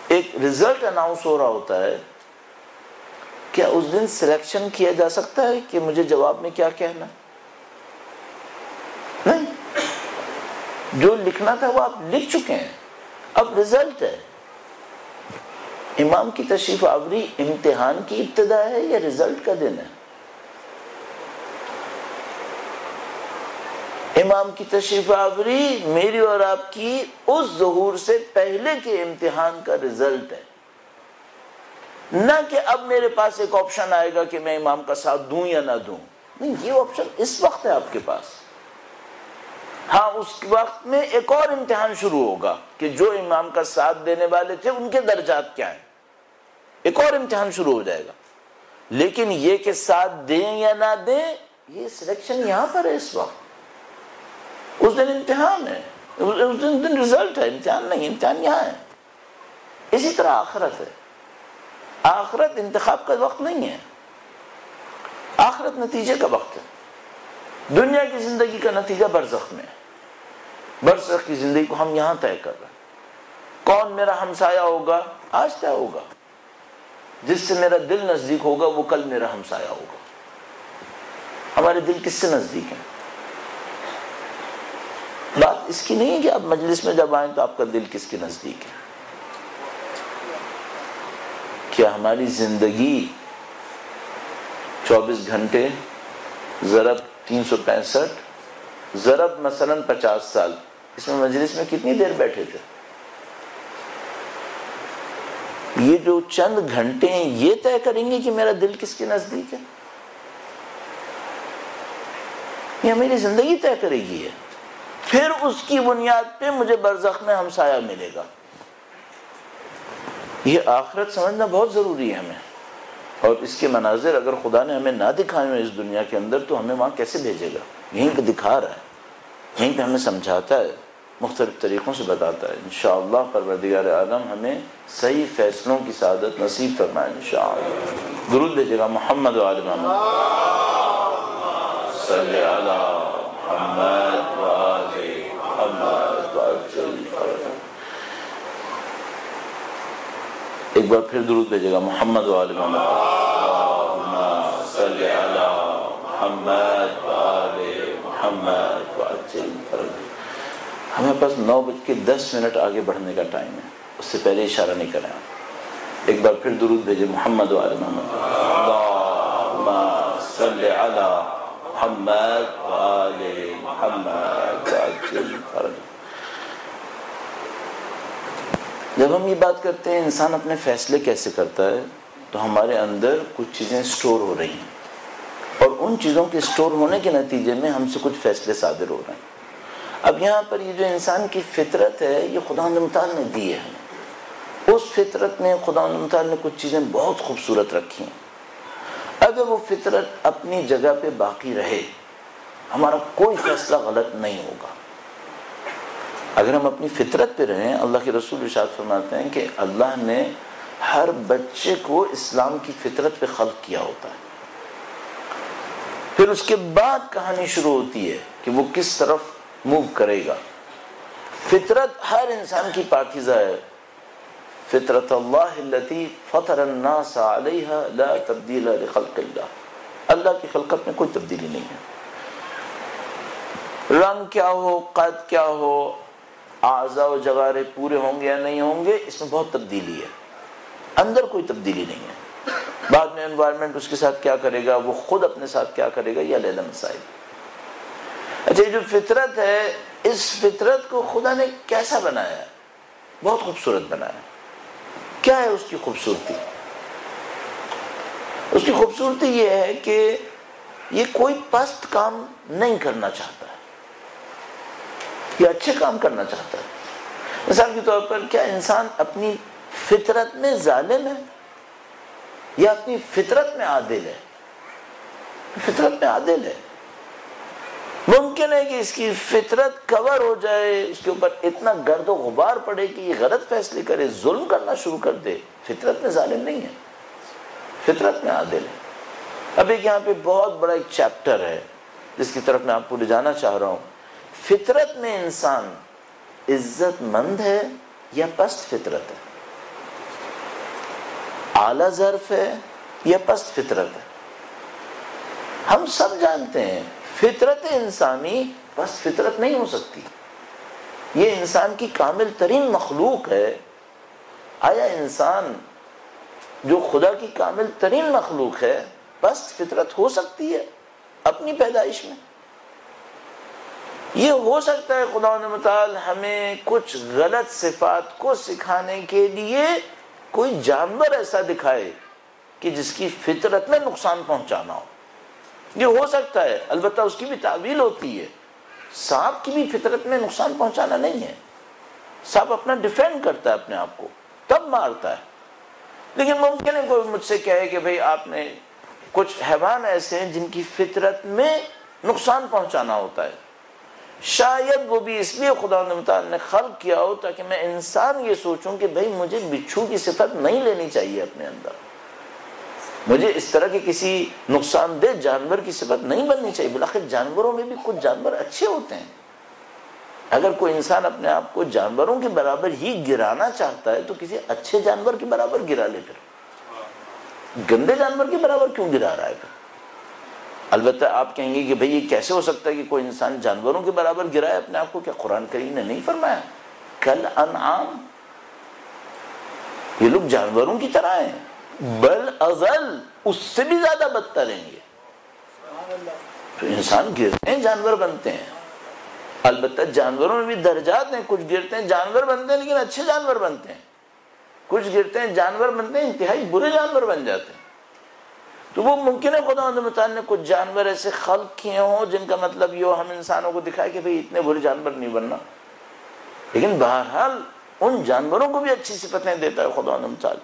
ایک رزلٹ اناؤنس ہو رہا ہوتا ہے، کیا اس دن سلیکشن کیا جا سکتا ہے کہ مجھے جواب میں کیا کہنا؟ نہیں. جو لکھنا تھا وہ آپ لکھ چکے ہیں، اب رزلٹ ہے. امام کی تشریف آوری امتحان کی ابتدا ہے یا رزلٹ کا دن ہے؟ امام کی تشریف آوری میری اور آپ کی اس ظہور سے پہلے کے امتحان کا رزلٹ ہے، نہ کہ اب میرے پاس ایک آپشن آئے گا کہ میں امام کا ساتھ دوں یا نہ دوں. نہیں، یہ آپشن اس وقت ہے آپ کے پاس. ہاں، اس وقت میں ایک اور امتحان شروع ہوگا کہ جو امام کا ساتھ دینے والے تھے ان کے درجات کیا ہیں. ایک اور امتحان شروع ہو جائے گا. لیکن یہ کہ ساتھ دیں یا نہ دیں، یہ سلیکشن یہاں پر ہے اس وقت. اس دن امتحان ہے، اس دن رزلٹ ہے، امتحان نہیں. امتحان یہاں ہے. اسی طرح آخرت ہے. آخرت انتخاب کا وقت نہیں ہے، آخرت نتیجے کا وقت ہے. دنیا کی زندگی کا نتیجہ برزخ میں ہے. برزخ کی زندگی کو ہم یہاں طے کر رہے ہیں. کون میرا ہمسایہ ہوگا آج طے ہوگا. جس سے میرا دل نزدیک ہوگا وہ کل میرا ہمسایہ ہوگا. ہمارے دل کس سے نزدیک ہیں؟ بات اس کی نہیں ہے کہ آپ مجلس میں جب آئیں تو آپ کا دل کس کے نزدیک ہے. کیا ہماری زندگی 24 گھنٹے ضرب 365 ضرب مثلا 50 سال، اس میں مجلس میں کتنی دیر بیٹھے تھے؟ یہ جو چند گھنٹے ہیں یہ طے کریں گے کہ میرا دل کس کے نزدیک ہے؟ یہ میری زندگی طے کرے گی ہے. پھر اس کی بنیاد پہ مجھے برزخ میں ہمسایہ ملے گا. یہ آخرت سمجھنا بہت ضروری ہے ہمیں. اور اس کے مناظر اگر خدا نے ہمیں نہ دکھائے ہوئے اس دنیا کے اندر تو ہمیں وہاں کیسے بھیجے گا؟ یہیں پہ دکھا رہا ہے، یہیں پہ ہمیں سمجھاتا ہے، مختلف طریقوں سے بتاتا ہے. انشاءاللہ پروردگار عالم ہمیں صحیح فیصلوں کی سعادت نصیب فرمائے انشاءاللہ. درود بھیجے گا محمد و آل محمد. صلی علی محمد و آل محمد وعجل فرجہ. ایک بار پھر درود بھیجے گا محمد و آل محمد. اللہم صلی علی محمد و آل محمد وعجل فرجہ. ہمیں پاس 9:10 آگے بڑھنے کا ٹائم ہے، اس سے پہلے اشارہ نہیں کریں. ایک بار پھر درود بھیجے محمد و آل محمد. اللہم صلی علی محمد و آل محمد وعجل فرجہ. جب ہم یہ بات کرتے ہیں انسان اپنے فیصلے کیسے کرتا ہے، تو ہمارے اندر کچھ چیزیں سٹور ہو رہی ہیں، اور ان چیزوں کے سٹور ہونے کے نتیجے میں ہم سے کچھ فیصلے صادر ہو رہے ہیں. اب یہاں پر یہ جو انسان کی فطرت ہے یہ خدا متعال نے دی ہے ہمیں. اس فطرت میں خدا متعال نے کچھ چیزیں بہت خوبصورت رکھی ہیں. اگر وہ فطرت اپنی جگہ پہ باقی رہے، ہمارا کوئی فیصلہ غلط نہیں ہوگا. اگر ہم اپنی فطرت پہ رہیں، اللہ کے رسول ارشاد فرماتے ہیں کہ اللہ نے ہر بچے کو اسلام کی فطرت پہ خلق کیا ہوتا ہے، پھر اس کے بعد کہانی شروع ہوتی ہے کہ وہ کس طرف موو کرے گا۔ فطرت ہر انسان کی پاکیزہ ہے، فطرت اللہ التي فطر الناس علیہا لا تبدیل لخلق اللہ، اللہ کی خلقت میں کوئی تبدیلی نہیں ہے، رنگ کیا ہو، قد کیا ہو، اعضاء و جوارح پورے ہوں گے یا نہیں ہوں گے، اس میں بہت تبدیلی ہے، اندر کوئی تبدیلی نہیں ہے۔ بعد میں انوائرمنٹ اس کے ساتھ کیا کرے گا، وہ خود اپنے ساتھ کیا کرے گا، یہ علیحدہ مسائل۔ اچھا، یہ جو فطرت ہے، اس فطرت کو خدا نے کیسا بنایا ہے؟ بہت خوبصورت بنایا ہے۔ کیا ہے اس کی خوبصورتی؟ اس کی خوبصورتی یہ ہے کہ یہ کوئی پست کام نہیں کرنا چاہتا ہے، یہ اچھے کام کرنا چاہتا ہے۔ مثال کے طور پر کیا انسان اپنی فطرت میں ظالم ہے یا اپنی فطرت میں عادل ہے؟ فطرت میں عادل ہے۔ ممکن ہے کہ اس کی فطرت کور ہو جائے، اس کے اوپر اتنا گرد و غبار پڑے کہ یہ غلط فیصلے کرے، ظلم کرنا شروع کر دے، فطرت میں ظالم نہیں ہے، فطرت میں عادل ہے۔ اب ایک یہاں پہ بہت بڑا ایک چیپٹر ہے جس کی طرف میں آپ کو لے جانا چاہ رہا ہوں۔ فطرت میں انسان عزت مند ہے یا پست فطرت ہے؟ اعلیٰ ظرف ہے یا پست فطرت ہے؟ ہم سب جانتے ہیں فطرت انسانی پست فطرت نہیں ہو سکتی، یہ انسان کی کامل ترین مخلوق ہے۔ آیا انسان جو خدا کی کامل ترین مخلوق ہے پست فطرت ہو سکتی ہے اپنی پیدائش میں؟ یہ ہو سکتا ہے خدا متعال ہمیں کچھ غلط صفات کو سکھانے کے لیے کوئی جانور ایسا دکھائے کہ جس کی فطرت میں نقصان پہنچانا ہو، یہ ہو سکتا ہے، البتہ اس کی بھی تعویل ہوتی ہے۔ سانپ کی بھی فطرت میں نقصان پہنچانا نہیں ہے، سانپ اپنا ڈیفینڈ کرتا ہے اپنے آپ کو، تب مارتا ہے۔ لیکن ممکن ہے کوئی مجھ سے کہے کہ بھئی آپ نے کچھ حیوان ایسے ہیں جن کی فطرت میں نقصان پہنچانا ہوتا ہے، شاید وہ بھی اس لیے خدا نے خلق کیا ہو تاکہ میں انسان یہ سوچوں کہ بھئی مجھے بچھو کی صفت نہیں لینی چاہیے اپنے اندر، مجھے اس طرح کے کسی نقصان دہ جانور کی صفت نہیں بننی چاہیے۔ بلاخر جانوروں میں بھی کچھ جانور اچھے ہوتے ہیں، اگر کوئی انسان اپنے آپ کو جانوروں کے برابر ہی گرانا چاہتا ہے تو کسی اچھے جانور کے برابر گرا لے، پھر گندے جانور کے برابر کیوں گرا رہا ہے پھر؟ البتہ آپ کہیں گے کہ بھئی یہ کیسے ہو سکتا ہے کہ کوئی انسان جانوروں کے برابر گرائے اپنے آپ کو؟ کیا قرآن کریم نے نہیں فرمایا کل انعام، یہ لوگ جانوروں کی طرح ہیں، بل اضل، اس سے بھی زیادہ بدتر ہیں یہ۔ تو انسان گرتے ہیں جانور بنتے ہیں، البتہ جانوروں میں بھی درجات ہیں، کچھ گرتے ہیں جانور بنتے ہیں لیکن اچھے جانور بنتے ہیں، کچھ گرتے ہیں جانور بنتے ہیں انتہائی برے جانور بن جاتے ہیں۔ تو وہ ممکن ہے خدا متعال نے کچھ جانور ایسے خلق کیے ہوں جن کا مطلب یہ ہم انسانوں کو دکھائے کہ بھئی اتنے برے جانور نہیں بننا، لیکن بہرحال ان جانوروں کو بھی اچھی صفتیں دیتا ہے خدا متعال۔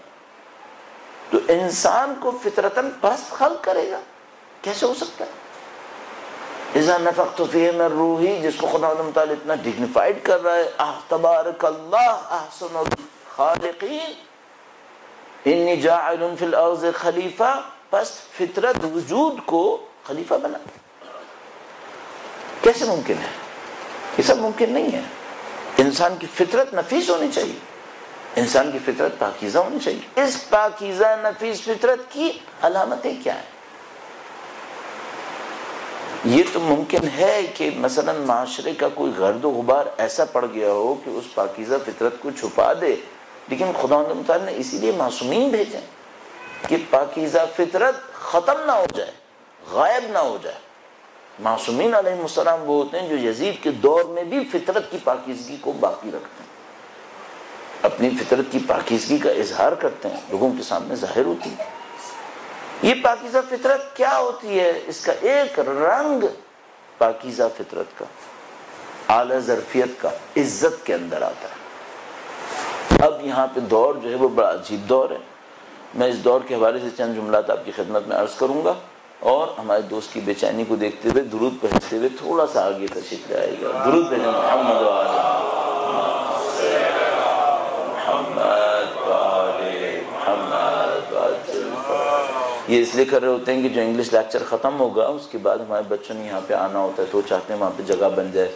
تو انسان کو فطرتاً پست خلق کرے گا؟ کیسے ہو سکتا ہے؟ اذا نفخت فیہ من روحی، جس کو خدا متعال اتنا ڈگنیفائڈ کر رہا ہے، تبارک اللہ احسن الخالقین، انی جاعل فی الارض خلیفہ، پست فطرت وجود کو خلیفہ بنا۔ کیسے ممکن ہے؟ یہ سب ممکن نہیں ہے۔ انسان کی فطرت نفیس ہونی چاہیے، انسان کی فطرت پاکیزہ ہونی چاہیے۔ اس پاکیزہ نفیس فطرت کی علامتیں کیا ہیں؟ یہ تو ممکن ہے کہ مثلا معاشرے کا کوئی گرد و غبار ایسا پڑ گیا ہو کہ اس پاکیزہ فطرت کو چھپا دے، لیکن خدا تعالیٰ نے اسی لیے معصومین بھیجے کہ پاکیزہ فطرت ختم نہ ہو جائے، غائب نہ ہو جائے۔ معصومین علیہ السلام وہ ہوتے ہیں جو یزید کے دور میں بھی فطرت کی پاکیزگی کو باقی رکھتے ہیں، اپنی فطرت کی پاکیزگی کا اظہار کرتے ہیں، لوگوں کے سامنے ظاہر ہوتی ہے۔ یہ پاکیزہ فطرت کیا ہوتی ہے؟ اس کا ایک رنگ پاکیزہ فطرت کا، اعلیٰ ظرفیت کا، عزت کے اندر آتا ہے۔ اب یہاں پہ دور جو ہے وہ بڑا عجیب دور ہے۔ میں اس دور کے حوالے سے چند جملات آپ کی خدمت میں عرض کروں گا، اور ہمارے دوست کی بے چینی کو دیکھتے ہوئے درود پڑھتے ہوئے تھوڑا سا آگے تشریف لے آئے گا۔ درود بھیجیں محمد و آلہ۔ یہ اس لیے کر رہے ہوتے ہیں کہ جو انگلش لیکچر ختم ہوگا اس کے بعد ہمارے بچوں نے یہاں پہ آنا ہوتا ہے تو وہ چاہتے ہیں وہاں پہ جگہ بن جائے.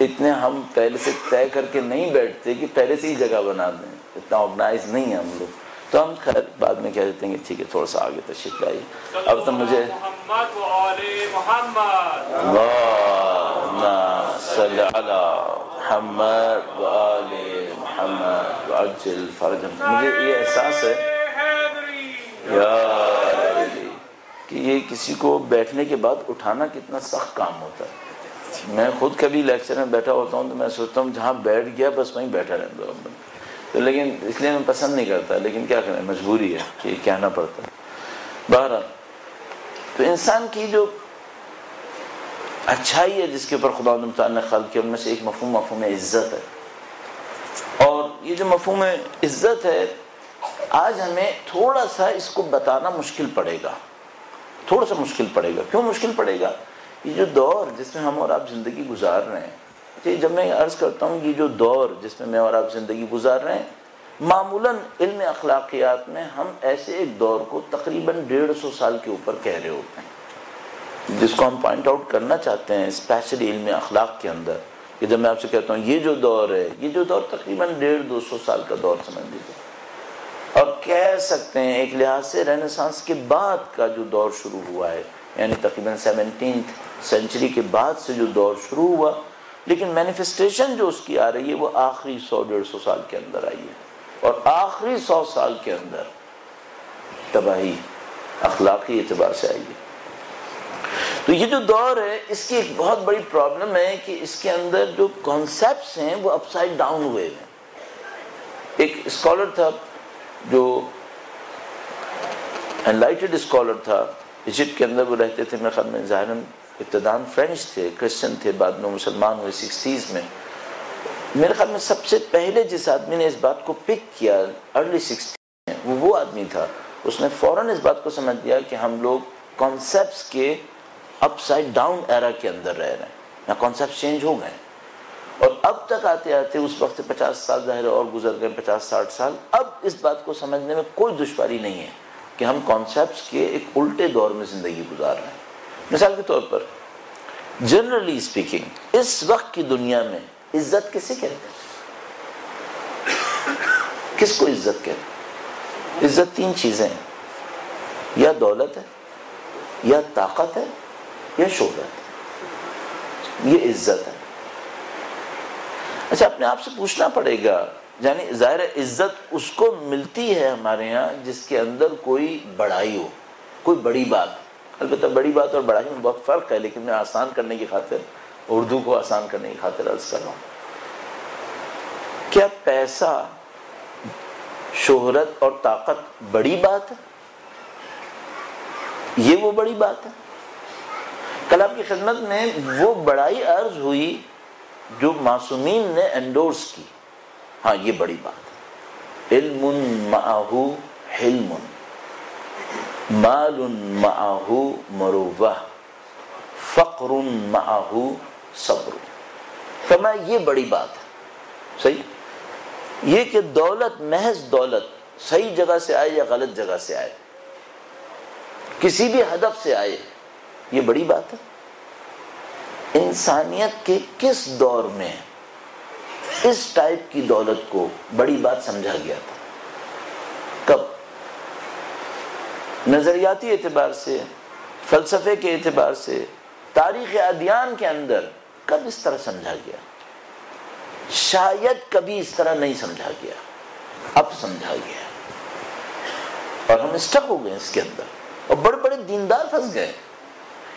اتنے ہم پہلے سے طے کر کے نہیں بیٹھتے کہ پہلے سے ہی جگہ بنا دیں, اتنا آرگنائز نہیں ہے ہم لوگ. تو ہم خیر بعد میں کہہ دیتے ہیں کہ ٹھیک ہے تھوڑا سا آگے تشریف لائیے. اب تو مجھے اللہم صلی علی محمد و آل محمد وعجل فرجهم. مجھے یہ احساس ہے کہ یہ کسی کو بیٹھنے کے بعد اٹھانا کتنا سخت کام ہوتا ہے. میں خود کبھی لیکچر میں بیٹھا ہوتا ہوں تو میں سوچتا ہوں جہاں بیٹھ گیا بس وہیں بیٹھا رہتا ہوں تو, لیکن اس لیے میں پسند نہیں کرتا, لیکن کیا کریں مجبوری ہے کہ یہ کہنا پڑتا ہے. بہرحال تو انسان کی جو اچھائی ہے جس کے اوپر خدا تعالیٰ نے خلق کیا ان میں سے ایک مفہوم عزت ہے. اور یہ جو مفہوم عزت ہے آج ہمیں تھوڑا سا اس کو بتانا مشکل پڑے گا, تھوڑا سا مشکل پڑے گا. کیوں مشکل پڑے گا؟ یہ جو دور جس میں ہم اور آپ زندگی گزار رہے ہیں, جب میں عرض کرتا ہوں یہ جو دور جس میں اور آپ زندگی گزار رہے ہیں, معمولاً علم اخلاقیات میں ہم ایسے ایک دور کو تقریباً 150 سال کے اوپر کہہ رہے ہوتے ہیں جس کو ہم پوائنٹ آؤٹ کرنا چاہتے ہیں اسپیشلی علم اخلاق کے اندر. کہ جب میں آپ سے کہتا ہوں یہ جو دور ہے, یہ جو دور تقریباً 150-200 سال کا دور سمجھ لیجیے, اور کہہ سکتے ہیں ایک لحاظ سے رینیسانس کے بعد کا جو دور شروع ہوا ہے, یعنی تقریباً 17th سینچری کے بعد سے جو دور شروع ہوا, لیکن مینیفیسٹیشن جو اس کی آ رہی ہے وہ آخری 100-150 سال کے اندر آئی ہے. اور آخری 100 سال کے اندر تباہی اخلاقی اعتبار سے آئی ہے. تو یہ جو دور ہے اس کی ایک بہت بڑی پرابلم ہے کہ اس کے اندر جو کانسیپٹس ہیں وہ اپ سائڈ ڈاؤن ہوئے ہیں. ایک اسکالر تھا جو انلائٹڈ اسکالر تھا, ایجپٹ کے اندر وہ رہتے تھے, میرے خیال میں ظاہراً ابتداً فرینچ تھے, کرسچن تھے, بعد میں مسلمان ہوئے 60s میں. میرے خیال میں سب سے پہلے جس آدمی نے اس بات کو پک کیا ارلی 60s میں وہ آدمی تھا. اس نے فوراً اس بات کو سمجھ دیا کہ ہم لوگ کانسیپٹس کے اپ سائڈ ڈاؤن ایرا کے اندر رہ رہے ہیں, یا کانسیپٹ چینج ہو گئے. اور اب تک آتے آتے اس وقت 50 سال ظاہر اور گزر گئے, 50-60 سال, اب اس بات کو سمجھنے میں کوئی دشواری نہیں ہے کہ ہم کانسیپٹس کے ایک الٹے دور میں زندگی گزار رہے ہیں. مثال کے طور پر جنرلی اسپیکنگ اس وقت کی دنیا میں عزت کسے کہتے ہیں؟ کس کو عزت کہتے ہیں؟ عزت 3 چیزیں ہیں, یا دولت ہے, یا طاقت ہے, یا شہرت ہے. یہ عزت ہے. اچھا اپنے آپ سے پوچھنا پڑے گا, یعنی ظاہر عزت اس کو ملتی ہے ہمارے ہاں جس کے اندر کوئی بڑائی ہو, کوئی بڑی بات. البتہ بڑی بات اور بڑائی میں بہت فرق ہے, لیکن میں آسان کرنے کی خاطر, اردو کو آسان کرنے کی خاطر عرض کر رہا ہوں. کیا پیسہ, شہرت اور طاقت بڑی بات ہے؟ یہ وہ بڑی بات ہے؟ کل آپ کی خدمت میں وہ بڑائی عرض ہوئی جو معصومین نے انڈورس کی. ہاں یہ بڑی بات ہے. علم معہ حلم, مال معہ مروہ, فقر معہ صبر. فرمایا یہ بڑی بات ہے. صحیح, یہ کہ دولت, محض دولت صحیح جگہ سے آئے یا غلط جگہ سے آئے, کسی بھی ہدف سے آئے, یہ بڑی بات ہے. انسانیت کے کس دور میں اس ٹائپ کی دولت کو بڑی بات سمجھا گیا تھا؟ کب؟ نظریاتی اعتبار سے, فلسفے کے اعتبار سے, تاریخ ادیان کے اندر کب اس طرح سمجھا گیا؟ شاید کبھی اس طرح نہیں سمجھا گیا, اب سمجھا گیا. اور ہم اسٹک ہو گئے اس کے اندر, اور بڑے بڑے دیندار پھنس گئے.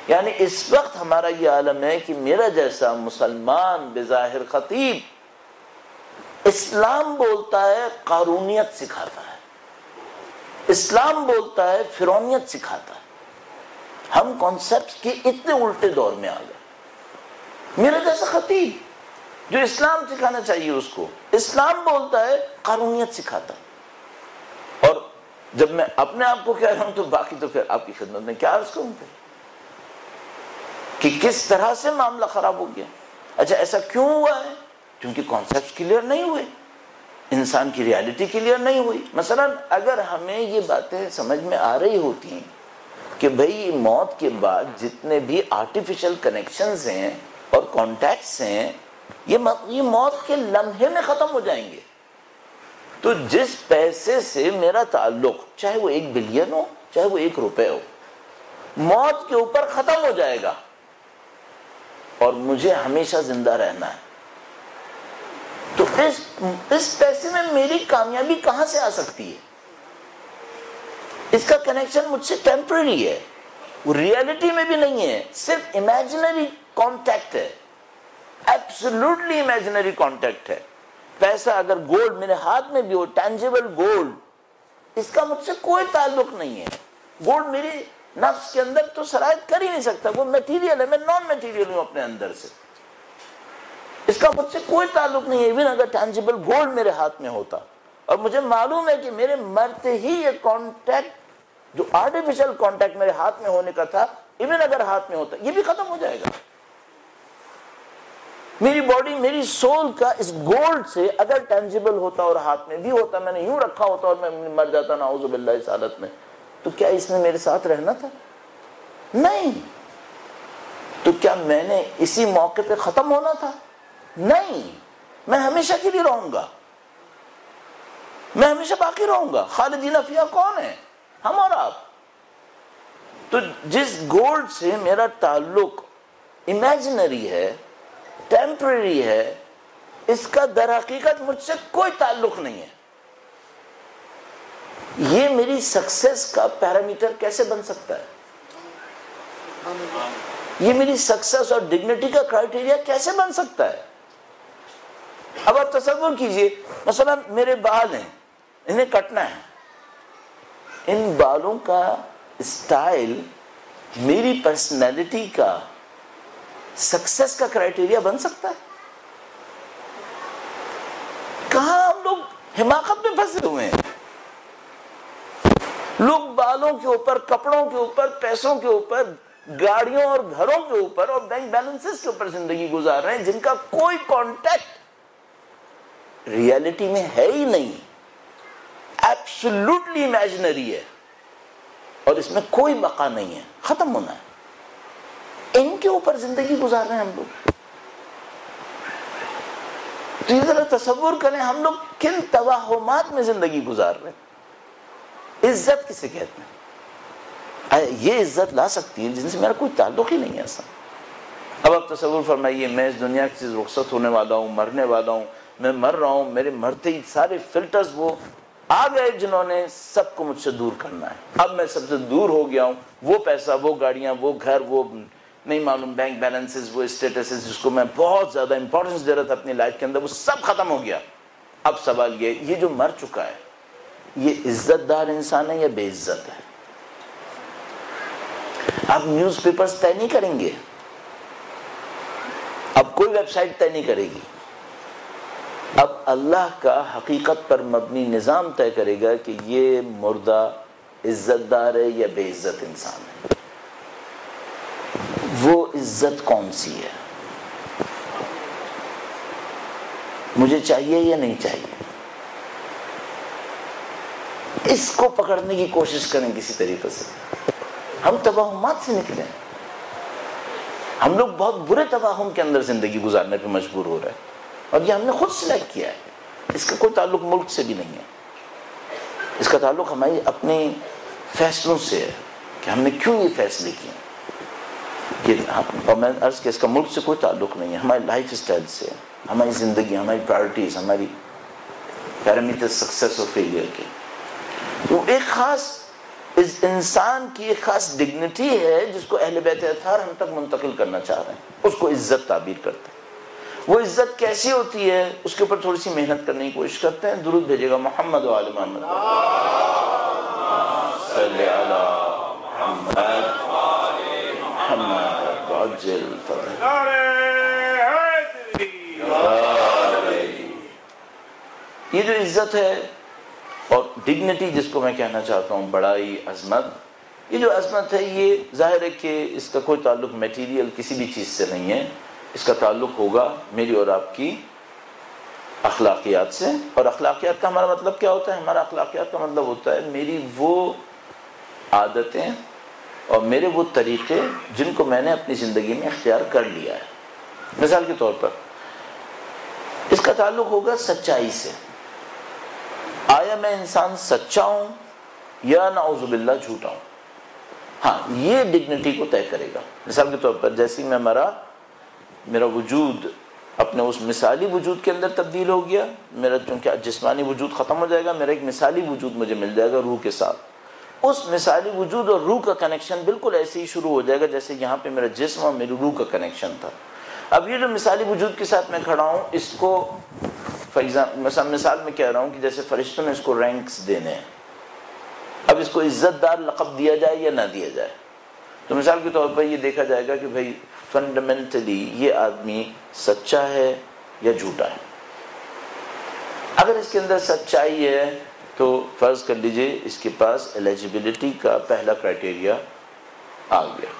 یعنی اس وقت ہمارا یہ عالم ہے کہ میرا جیسا مسلمان بظاہر خطیب اسلام بولتا ہے قارونیت سکھاتا ہے, اسلام بولتا ہے فرعونیت سکھاتا ہے. ہم کانسیپٹس کے اتنے الٹے دور میں آ گئے. میرا جیسا خطیب جو اسلام سکھانا چاہیے اس کو, اسلام بولتا ہے قارونیت سکھاتا ہے. اور جب میں اپنے آپ کو کہہ رہا ہوں تو باقی تو پھر آپ کی خدمت میں کیا عرض کروں پھر کہ کس طرح سے معاملہ خراب ہو گیا. اچھا ایسا کیوں ہوا ہے؟ کیونکہ کانسیپٹس کلیئر نہیں ہوئے. انسان کی ریالٹی کلیئر نہیں ہوئی. مثلا اگر ہمیں یہ باتیں سمجھ میں آ رہی ہوتی ہیں کہ بھئی موت کے بعد جتنے بھی آرٹیفیشل کنیکشنز ہیں اور کانٹیکٹس ہیں یہ موت کے لمحے میں ختم ہو جائیں گے، تو جس پیسے سے میرا تعلق، چاہے وہ 1 بلین ہو چاہے وہ 1 روپے ہو، موت کے اوپر ختم ہو جائے گا اور مجھے ہمیشہ زندہ رہنا ہے، تو اس پیسے میں میری کامیابی کہاں سے آ سکتی ہے؟ اس کا کنیکشن مجھ سے ٹیمپرری ہے، وہ ریالٹی میں بھی نہیں ہے، صرف امیجنری کانٹیکٹ ہے، ایبسولوٹلی امیجنری کانٹیکٹ ہے. پیسہ اگر گولڈ میرے ہاتھ میں بھی ہو، ٹینجیبل گولڈ، اس کا مجھ سے کوئی تعلق نہیں ہے. گولڈ میری نفس کے اندر تو سرایت کر ہی نہیں سکتا، وہ میٹیریل ہے، میں نان میٹیریل ہوں اپنے اندر سے، اس کا مجھ سے کوئی تعلق نہیں ہے. ایون اگر ٹینجیبل گولڈ میرے ہاتھ میں ہوتا اور مجھے معلوم ہے کہ میرے مرتے ہی یہ کانٹیکٹ، جو آرٹیفیشل کانٹیکٹ میرے ہاتھ میں ہونے کا تھا، ایون اگر ہاتھ میں ہوتا یہ بھی ختم ہو جائے گا. میری باڈی، میری سول کا اس گولڈ سے اگر ٹینجیبل ہوتا اور ہاتھ میں بھی ہوتا، میں نے یوں رکھا ہوتا اور میں مر جاتا نعوذ باللہ اس حالت میں، تو کیا اس نے میرے ساتھ رہنا تھا؟ نہیں. تو کیا میں نے اسی موقع پہ ختم ہونا تھا؟ نہیں. میں ہمیشہ کے لیے رہوں گا، میں ہمیشہ باقی رہوں گا. خالدین فیہا کون ہے؟ ہم اور آپ. تو جس گولڈ سے میرا تعلق امیجنری ہے، ٹیمپرری ہے، اس کا در حقیقت مجھ سے کوئی تعلق نہیں ہے. یہ میری سکسیس کا پیرامیٹر کیسے بن سکتا ہے؟ یہ میری سکسیس اور ڈگنیٹی کا کرائیٹیریا کیسے بن سکتا ہے؟ اب آپ تصور کیجئے، مثلا میرے بال ہیں، انہیں کٹنا ہے، ان بالوں کا اسٹائل میری پرسنالٹی کا، سکسیس کا کرائیٹیریا بن سکتا ہے؟ کہاں ہم لوگ حماقت میں پھنسے ہوئے ہیں. لوگ بالوں کے اوپر، کپڑوں کے اوپر، پیسوں کے اوپر، گاڑیوں اور گھروں کے اوپر اور بینک بیلنسز کے اوپر زندگی گزار رہے ہیں جن کا کوئی کانٹیکٹ ریالٹی میں ہے ہی نہیں، ایبسولوٹلی امیجنری ہے اور اس میں کوئی بقا نہیں ہے، ختم ہونا ہے. ان کے اوپر زندگی گزار رہے ہیں ہم لوگ. تو یہ ذرا تصور کریں ہم لوگ کن توہمات میں زندگی گزار رہے ہیں. عزت کسے کہتے ہیں؟ یہ عزت لا سکتی ہے جن سے میرا کوئی تعلق ہی نہیں ہے ایسا. اب آپ تصور فرمائیے، میں اس دنیا سے رخصت ہونے والا ہوں، مرنے والا ہوں، میں مر رہا ہوں، میرے مرتے ہی سارے فلٹرز وہ آ گئے جنہوں نے سب کو مجھ سے دور کرنا ہے. اب میں سب سے دور ہو گیا ہوں، وہ پیسہ، وہ گاڑیاں، وہ گھر، وہ نہیں معلوم بینک بیلنسز، وہ اسٹیٹسز جس کو میں بہت زیادہ امپورٹنس دے رہا تھا اپنی لائف کے اندر، وہ سب ختم ہو گیا. اب سوال یہ جو مر چکا ہے یہ عزت دار انسان ہے یا بے عزت ہے؟ آپ نیوز پیپرز طے نہیں کریں گے، اب کوئی ویب سائٹ طے نہیں کرے گی، اب اللہ کا حقیقت پر مبنی نظام طے کرے گا کہ یہ مردہ عزت دار ہے یا بے عزت انسان ہے. وہ عزت کون سی ہے؟ مجھے چاہیے یا نہیں چاہیے؟ اس کو پکڑنے کی کوشش کریں کسی طریقے سے. ہم توہمات سے نکلیں. ہم لوگ بہت برے توہم کے اندر زندگی گزارنے پہ مجبور ہو رہے ہیں اور یہ ہم نے خود سلیکٹ کیا ہے. اس کا کوئی تعلق ملک سے بھی نہیں ہے، اس کا تعلق ہماری اپنے فیصلوں سے ہے کہ ہم نے کیوں یہ فیصلے کیے. اور میں عرض کہ اس کا ملک سے کوئی تعلق نہیں ہے، ہماری لائف اسٹائل سے، ہماری زندگی، ہماری پرائرٹیز، ہماری پیرامیٹر سکسیس اور فیلئر کے. تو ایک خاص اس انسان کی ایک خاص ڈگنیٹی ہے جس کو اہل بیت اطہار ہم تک منتقل کرنا چاہ رہے ہیں. اس کو عزت تعبیر کرتے ہیں. وہ عزت کیسی ہوتی ہے اس کے اوپر تھوڑی سی محنت کرنے کی کوشش کرتے ہیں. درود بھیجے گا محمد و آل محمد. صلی علی محمد محمد وعجل فرج. یہ جو عزت ہے اور ڈگنیٹی جس کو میں کہنا چاہتا ہوں، بڑائی، عظمت، یہ جو عظمت ہے یہ ظاہر ہے کہ اس کا کوئی تعلق میٹیریل کسی بھی چیز سے نہیں ہے. اس کا تعلق ہوگا میری اور آپ کی اخلاقیات سے. اور اخلاقیات کا ہمارا مطلب کیا ہوتا ہے؟ ہمارا اخلاقیات کا مطلب ہوتا ہے میری وہ عادتیں اور میرے وہ طریقے جن کو میں نے اپنی زندگی میں اختیار کر لیا ہے. مثال کے طور پر اس کا تعلق ہوگا سچائی سے. آیا میں انسان سچا ہوں یا نعوذ باللہ جھوٹا ہوں؟ ہاں، یہ ڈگنیٹی کو طے کرے گا. مثال کے طور پر جیسے میں میرا وجود اپنے اس مثالی وجود کے اندر تبدیل ہو گیا، میرا چونکہ جسمانی وجود ختم ہو جائے گا، میرا ایک مثالی وجود مجھے مل جائے گا روح کے ساتھ. اس مثالی وجود اور روح کا کنیکشن بالکل ایسے ہی شروع ہو جائے گا جیسے یہاں پہ میرا جسم اور میری روح کا کنیکشن تھا. اب یہ جو مثالی وجود کے ساتھ میں کھڑا ہوں، اس کو مثال میں کہہ رہا ہوں کہ جیسے فرشتوں نے اس کو رینکس دینے ہیں. اب اس کو عزت دار لقب دیا جائے یا نہ دیا جائے، تو مثال کے طور پر یہ دیکھا جائے گا کہ بھئی فنڈامنٹلی یہ آدمی سچا ہے یا جھوٹا ہے. اگر اس کے اندر سچائی ہے تو فرض کر لیجئے اس کے پاس ایلیجیبلٹی کا پہلا کرائٹیریا آ گیا.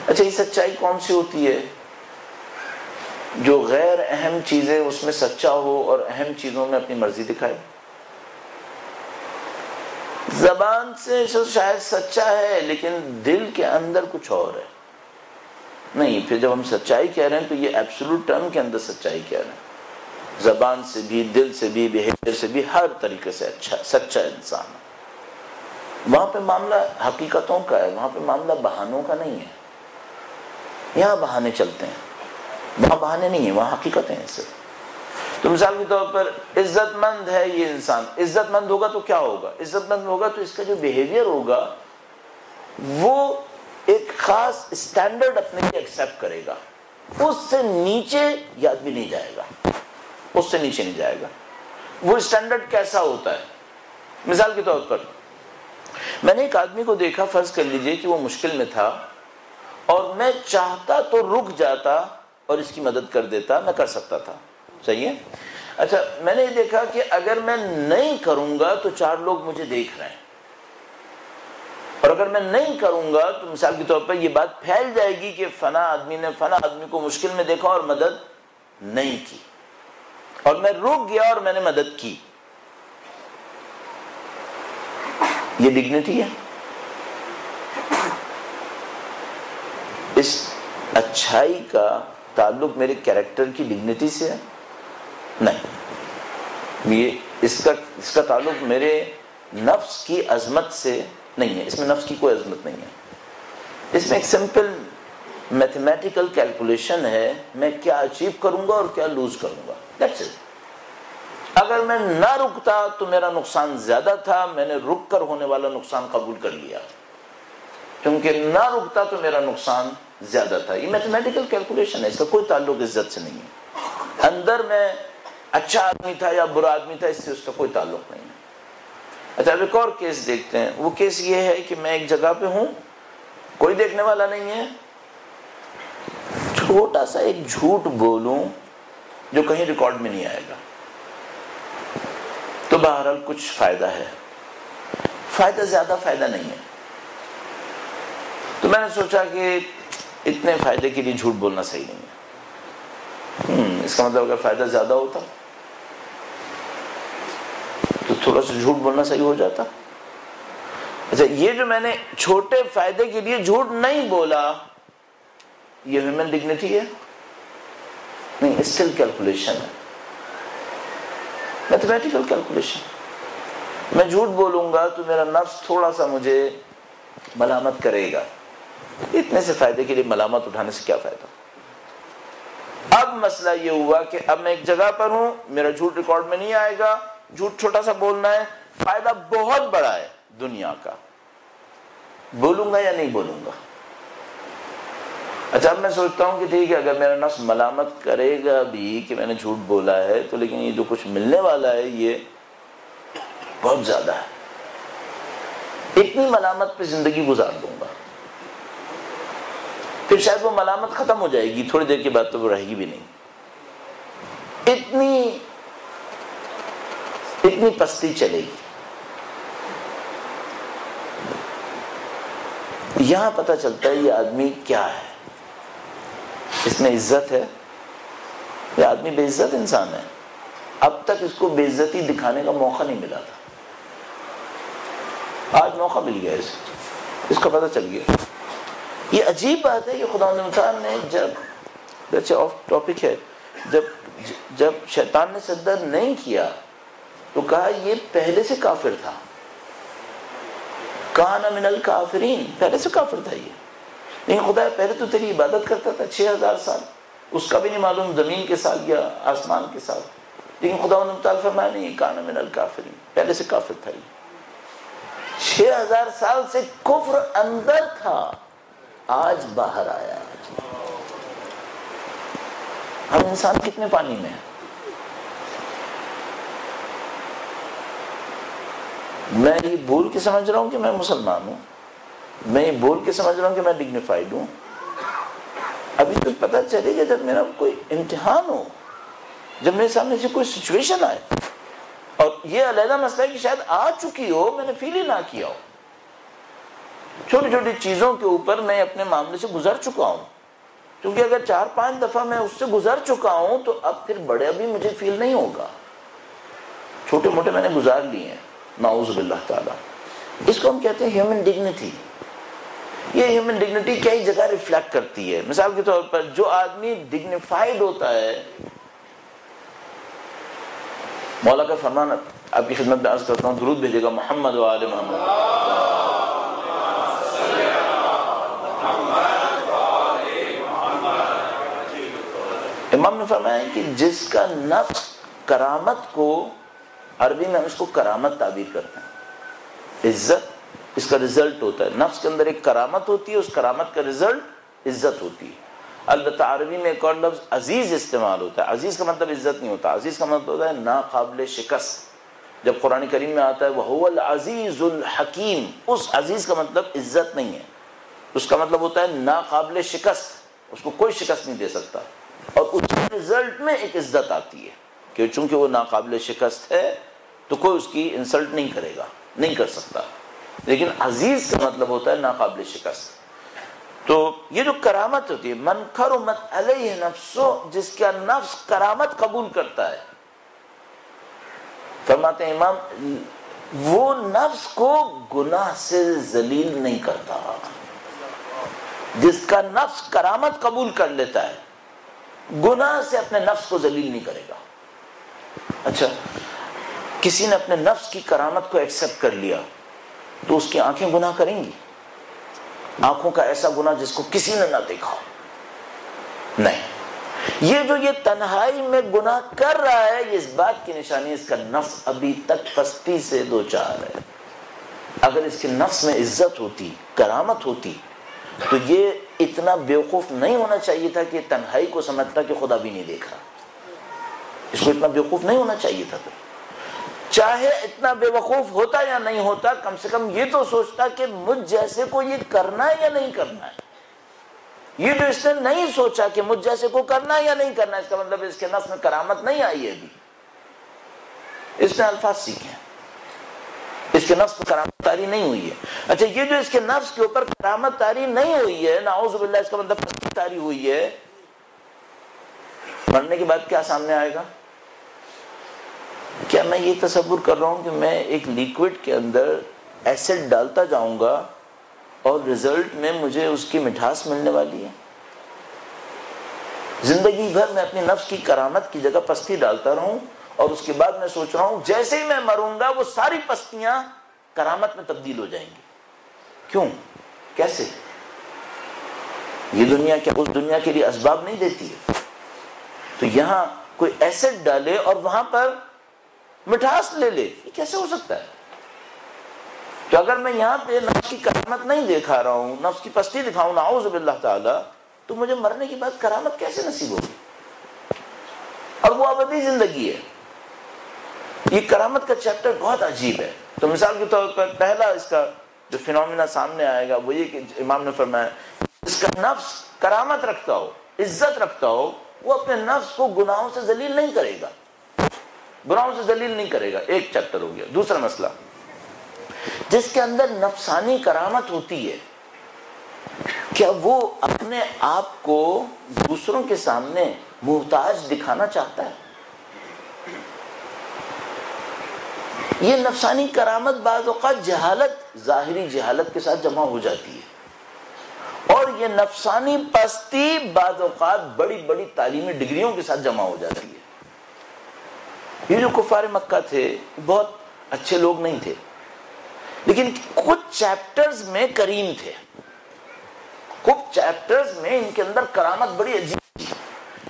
اچھا، یہ سچائی کون سی ہوتی ہے؟ جو غیر اہم چیزیں اس میں سچا ہو اور اہم چیزوں میں اپنی مرضی دکھائے. زبان سے شاید سچا ہے لیکن دل کے اندر کچھ اور ہے. نہیں، پھر جب ہم سچائی کہہ رہے ہیں تو یہ ایبسولوٹ ٹرم کے اندر سچائی کہہ رہے ہیں. زبان سے بھی، دل سے بھی، بیہیویئر سے بھی، ہر طریقے سے سچا انسان. وہاں پہ معاملہ حقیقتوں کا ہے، وہاں پہ معاملہ بہانوں کا نہیں ہے. یہاں بہانے چلتے ہیں، وہاں بہانے نہیں ہیں، وہاں حقیقتیں ہیں صرف. تو مثال کے طور پر عزت مند ہے یہ انسان. عزت مند ہوگا تو کیا ہوگا؟ عزت مند ہوگا تو اس کا جو بیہیویئر ہوگا وہ ایک خاص اسٹینڈرڈ اپنے لیے ایکسیپٹ کرے گا. اس سے نیچے یہ آدمی نہیں جائے گا، اس سے نیچے نہیں جائے گا. وہ اسٹینڈرڈ کیسا ہوتا ہے؟ مثال کے طور پر میں نے ایک آدمی کو دیکھا، فرض کر لیجئے کہ وہ مشکل میں تھا اور میں چاہتا تو رک جاتا اور اس کی مدد کر دیتا، میں کر سکتا تھا. صحیح ہے؟ اچھا، میں نے یہ دیکھا کہ اگر میں نہیں کروں گا تو 4 لوگ مجھے دیکھ رہے ہیں، اور اگر میں نہیں کروں گا تو مثال کے طور پر یہ بات پھیل جائے گی کہ فلاں آدمی نے فلاں آدمی کو مشکل میں دیکھا اور مدد نہیں کی، اور میں رک گیا اور میں نے مدد کی. یہ ڈگنیٹی ہے. اس اچھائی کا تعلق میرے کیریکٹر کی ڈگنیٹی سے ہے؟ نہیں. یہ اس کا تعلق میرے نفس کی عظمت سے نہیں ہے. اس میں نفس کی کوئی عظمت نہیں ہے. اس میں ایک سمپل میتھمیٹیکل کیلکولیشن ہے، میں کیا اچیو کروں گا اور کیا لوز کروں گا. That's it. اگر میں نہ رکتا تو میرا نقصان زیادہ تھا، میں نے رک کر ہونے والا نقصان قبول کر لیا. کیونکہ نہ رکتا تو میرا نقصان زیادہ تھا. یہ میتھمیٹیکل کیلکولیشن ہے، اس کا کوئی تعلق عزت سے نہیں ہے. اندر میں اچھا آدمی تھا یا برا آدمی تھا، اس سے اس کا کوئی تعلق نہیں ہے. اچھا، اب ایک اور کیس دیکھتے ہیں. وہ کیس یہ ہے کہ میں ایک جگہ پہ ہوں، کوئی دیکھنے والا نہیں ہے، چھوٹا سا ایک جھوٹ بولوں جو کہیں ریکارڈ میں نہیں آئے گا تو بہرحال کچھ فائدہ ہے. فائدہ زیادہ فائدہ نہیں ہے. تو میں نے سوچا کہ اتنے فائدے کے لیے جھوٹ بولنا صحیح نہیں ہے. اس کا مطلب اگر فائدہ زیادہ ہوتا تو تھوڑا سا جھوٹ بولنا صحیح ہو جاتا. اچھا، یہ جو میں نے چھوٹے فائدے کے لیے جھوٹ نہیں بولا، یہ ہیومن ڈگنیٹی ہے؟ نہیں، اسٹل کیلکولیشن ہے، میتھمیٹیکل کیلکولیشن. میں جھوٹ بولوں گا تو میرا نفس تھوڑا سا مجھے ملامت کرے گا. اتنے سے فائدے کے لیے ملامت اٹھانے سے کیا فائدہ؟ اب مسئلہ یہ ہوا کہ اب میں ایک جگہ پر ہوں، میرا جھوٹ ریکارڈ میں نہیں آئے گا، جھوٹ چھوٹا سا بولنا ہے، فائدہ بہت بڑا ہے دنیا کا. بولوں گا یا نہیں بولوں گا؟ اچھا، اب میں سوچتا ہوں کہ ٹھیک ہے، اگر میرا نفس ملامت کرے گا بھی کہ میں نے جھوٹ بولا ہے تو لیکن یہ جو کچھ ملنے والا ہے یہ بہت زیادہ ہے. اتنی ملامت پہ زندگی گزار دوں گا، پھر شاید وہ ملامت ختم ہو جائے گی، تھوڑی دیر کے بعد تو وہ رہے گی بھی نہیں. اتنی پستی چلے گی. یہاں پتہ چلتا ہے یہ آدمی کیا ہے. اس میں عزت ہے، یہ آدمی بے عزت انسان ہے. اب تک اس کو بے عزتی دکھانے کا موقع نہیں ملا تھا، آج موقع مل گیا اس کا پتہ چل گیا۔ یہ عجیب بات ہے کہ خدا متعال نے جب آف ٹاپک ہے، جب شیطان نے سجدہ نہیں کیا تو کہا یہ پہلے سے کافر تھا، کان من الکافرین، پہلے سے کافر تھا یہ، لیکن خدا پہلے تو تیری عبادت کرتا تھا 6000 سال، اس کا بھی نہیں معلوم زمین کے ساتھ یا آسمان کے ساتھ، لیکن خدا تعالیٰ فرمایا نہیں کان من الکافرین، پہلے سے کافر تھا یہ، 6000 سال سے کفر اندر تھا، آج باہر آیا ہے۔ ہم انسان کتنے پانی میں ہیں؟ میں یہ بول کے سمجھ رہا ہوں کہ میں مسلمان ہوں، میں یہ بول کے سمجھ رہا ہوں کہ میں ڈگنیفائیڈ ہوں، ابھی تو پتہ چلے گا جب میرا کوئی امتحان ہو، جب میرے سامنے سے کوئی سچویشن آئے، اور یہ علیحدہ مسئلہ ہے کہ شاید آ چکی ہو، میں نے فیل ہی نہ کیا ہو، چھوٹی چھوٹی چیزوں کے اوپر میں اپنے معاملے سے گزر چکا ہوں، کیونکہ اگر 4-5 دفعہ میں اس سے گزر چکا ہوں تو اب پھر بڑے ابھی مجھے فیل نہیں ہوگا، چھوٹے موٹے میں نے گزار لیے ہیں، نعوذ باللہ تعالیٰ۔ اس کو ہم کہتے ہیں ہیومن ڈگنیٹی۔ یہ ہیومن ڈگنیٹی کئی جگہ ریفلیکٹ کرتی ہے، مثال کے طور پر جو آدمی ڈگنیفائیڈ ہوتا ہے، مولا کا فرمان آپ کی خدمت میں عرض کرتا ہوں، درود بھیجے گا محمد و آل محمد۔ امام نے فرمایا کہ جس کا نفس کرامت کو، عربی میں ہم اس کو کرامت تعبیر کرتے ہیں، عزت اس کا رزلٹ ہوتا ہے، نفس کے اندر ایک کرامت ہوتی ہے، اس کرامت کا رزلٹ عزت ہوتی ہے۔ البتہ عربی میں ایک اور لفظ عزیز استعمال ہوتا ہے، عزیز کا مطلب عزت نہیں ہوتا، عزیز کا مطلب ہوتا ہے ناقابل شکست۔ جب قرآن کریم میں آتا ہے وَهُوَ الْعَزِيزُ الْحَكِيمُ، اس عزیز کا مطلب عزت نہیں ہے، اس کا مطلب ہوتا ہے ناقابل شکست، اس کو کوئی شکست نہیں دے سکتا، اور اس کے رزلٹ میں ایک عزت آتی ہے کہ چونکہ وہ ناقابل شکست ہے تو کوئی اس کی انسلٹ نہیں کرے گا، نہیں کر سکتا، لیکن عزیز کا مطلب ہوتا ہے ناقابل شکست۔ تو یہ جو کرامت ہوتی ہے، من کرمت علیہ نفسو، جس کا نفس کرامت قبول کرتا ہے، فرماتے ہیں امام وہ نفس کو گناہ سے ذلیل نہیں کرتا، جس کا نفس کرامت قبول کر لیتا ہے گناہ سے اپنے نفس کو ذلیل نہیں کرے گا۔ اچھا، کسی نے اپنے نفس کی کرامت کو ایکسپٹ کر لیا تو اس کی آنکھیں گناہ کریں گی؟ آنکھوں کا ایسا گناہ جس کو کسی نے نہ دیکھا، نہیں۔ یہ جو یہ تنہائی میں گناہ کر رہا ہے، یہ اس بات کی نشانی ہے اس کا نفس ابھی تک پستی سے دوچار ہے۔ اگر اس کے نفس میں عزت ہوتی، کرامت ہوتی، تو یہ اتنا بیوقوف نہیں ہونا چاہیے تھا کہ تنہائی کو سمجھتا کہ خدا بھی نہیں دیکھ رہا، اس کو اتنا بیوقوف نہیں ہونا چاہیے تھا۔ چاہے اتنا بے وقوف ہوتا یا نہیں ہوتا، کم سے کم یہ تو سوچتا کہ مجھ جیسے کو یہ کرنا ہے یا نہیں کرنا ہے۔ یہ جو اس نے نہیں سوچا کہ مجھ جیسے کو کرنا ہے یا نہیں کرنا ہے، اس کا مطلب اس کے نفس میں کرامت نہیں آئی ہے ابھی، اس نے الفاظ سیکھے، اس کے نفس میں کرامت طاری نہیں ہوئی ہے۔ اچھا، یہ جو اس کے نفس کے اوپر کرامت طاری نہیں ہوئی ہے، نعوذ باللہ، اس کا مطلب طاری ہوئی ہے، مرنے کے بعد کیا سامنے آئے گا؟ کیا میں یہ تصور کر رہا ہوں کہ میں ایک لیکوڈ کے اندر ایسڈ ڈالتا جاؤں گا اور رزلٹ میں مجھے اس کی مٹھاس ملنے والی ہے؟ زندگی بھر میں اپنی نفس کی کرامت کی جگہ پستی ڈالتا رہوں، اور اس کے بعد میں سوچ رہا ہوں جیسے ہی میں مروں گا وہ ساری پستیاں کرامت میں تبدیل ہو جائیں گی۔ کیوں؟ کیسے؟ یہ دنیا کیا اس دنیا کے لیے اسباب نہیں دیتی ہے؟ تو یہاں کوئی ایسڈ ڈالے اور وہاں پر مٹھاس لے لے، یہ کیسے ہو سکتا ہے؟ تو اگر میں یہاں پہ نفس کی کرامت نہیں دکھا رہا ہوں، نفس کی پستی دکھاؤں نعوذ باللہ تعالی، تو مجھے مرنے کے بعد کرامت کیسے نصیب ہوگی؟ اور وہ ابدی زندگی ہے۔ یہ کرامت کا چیپٹر بہت عجیب ہے۔ تو مثال کے طور پر پہلا اس کا جو فینومینا سامنے آئے گا وہ یہ کہ امام نے فرمایا اس کا نفس کرامت رکھتا ہو، عزت رکھتا ہو، وہ اپنے نفس کو گناہوں سے ذلیل نہیں کرے گا، گناہوں سے ذلیل نہیں کرے گا۔ ایک چیپٹر ہو گیا۔ دوسرا مسئلہ، جس کے اندر نفسانی کرامت ہوتی ہے، کیا وہ اپنے آپ کو دوسروں کے سامنے محتاج دکھانا چاہتا ہے؟ یہ نفسانی کرامت بعض اوقات جہالت، ظاہری جہالت کے ساتھ جمع ہو جاتی ہے، اور یہ نفسانی پستی بعض اوقات بڑی بڑی تعلیمی ڈگریوں کے ساتھ جمع ہو جاتی ہے۔ یہ جو کفار مکہ تھے بہت اچھے لوگ نہیں تھے، لیکن کچھ چیپٹرز میں کریم تھے، کچھ چیپٹرز میں ان کے اندر کرامت بڑی عجیب تھی۔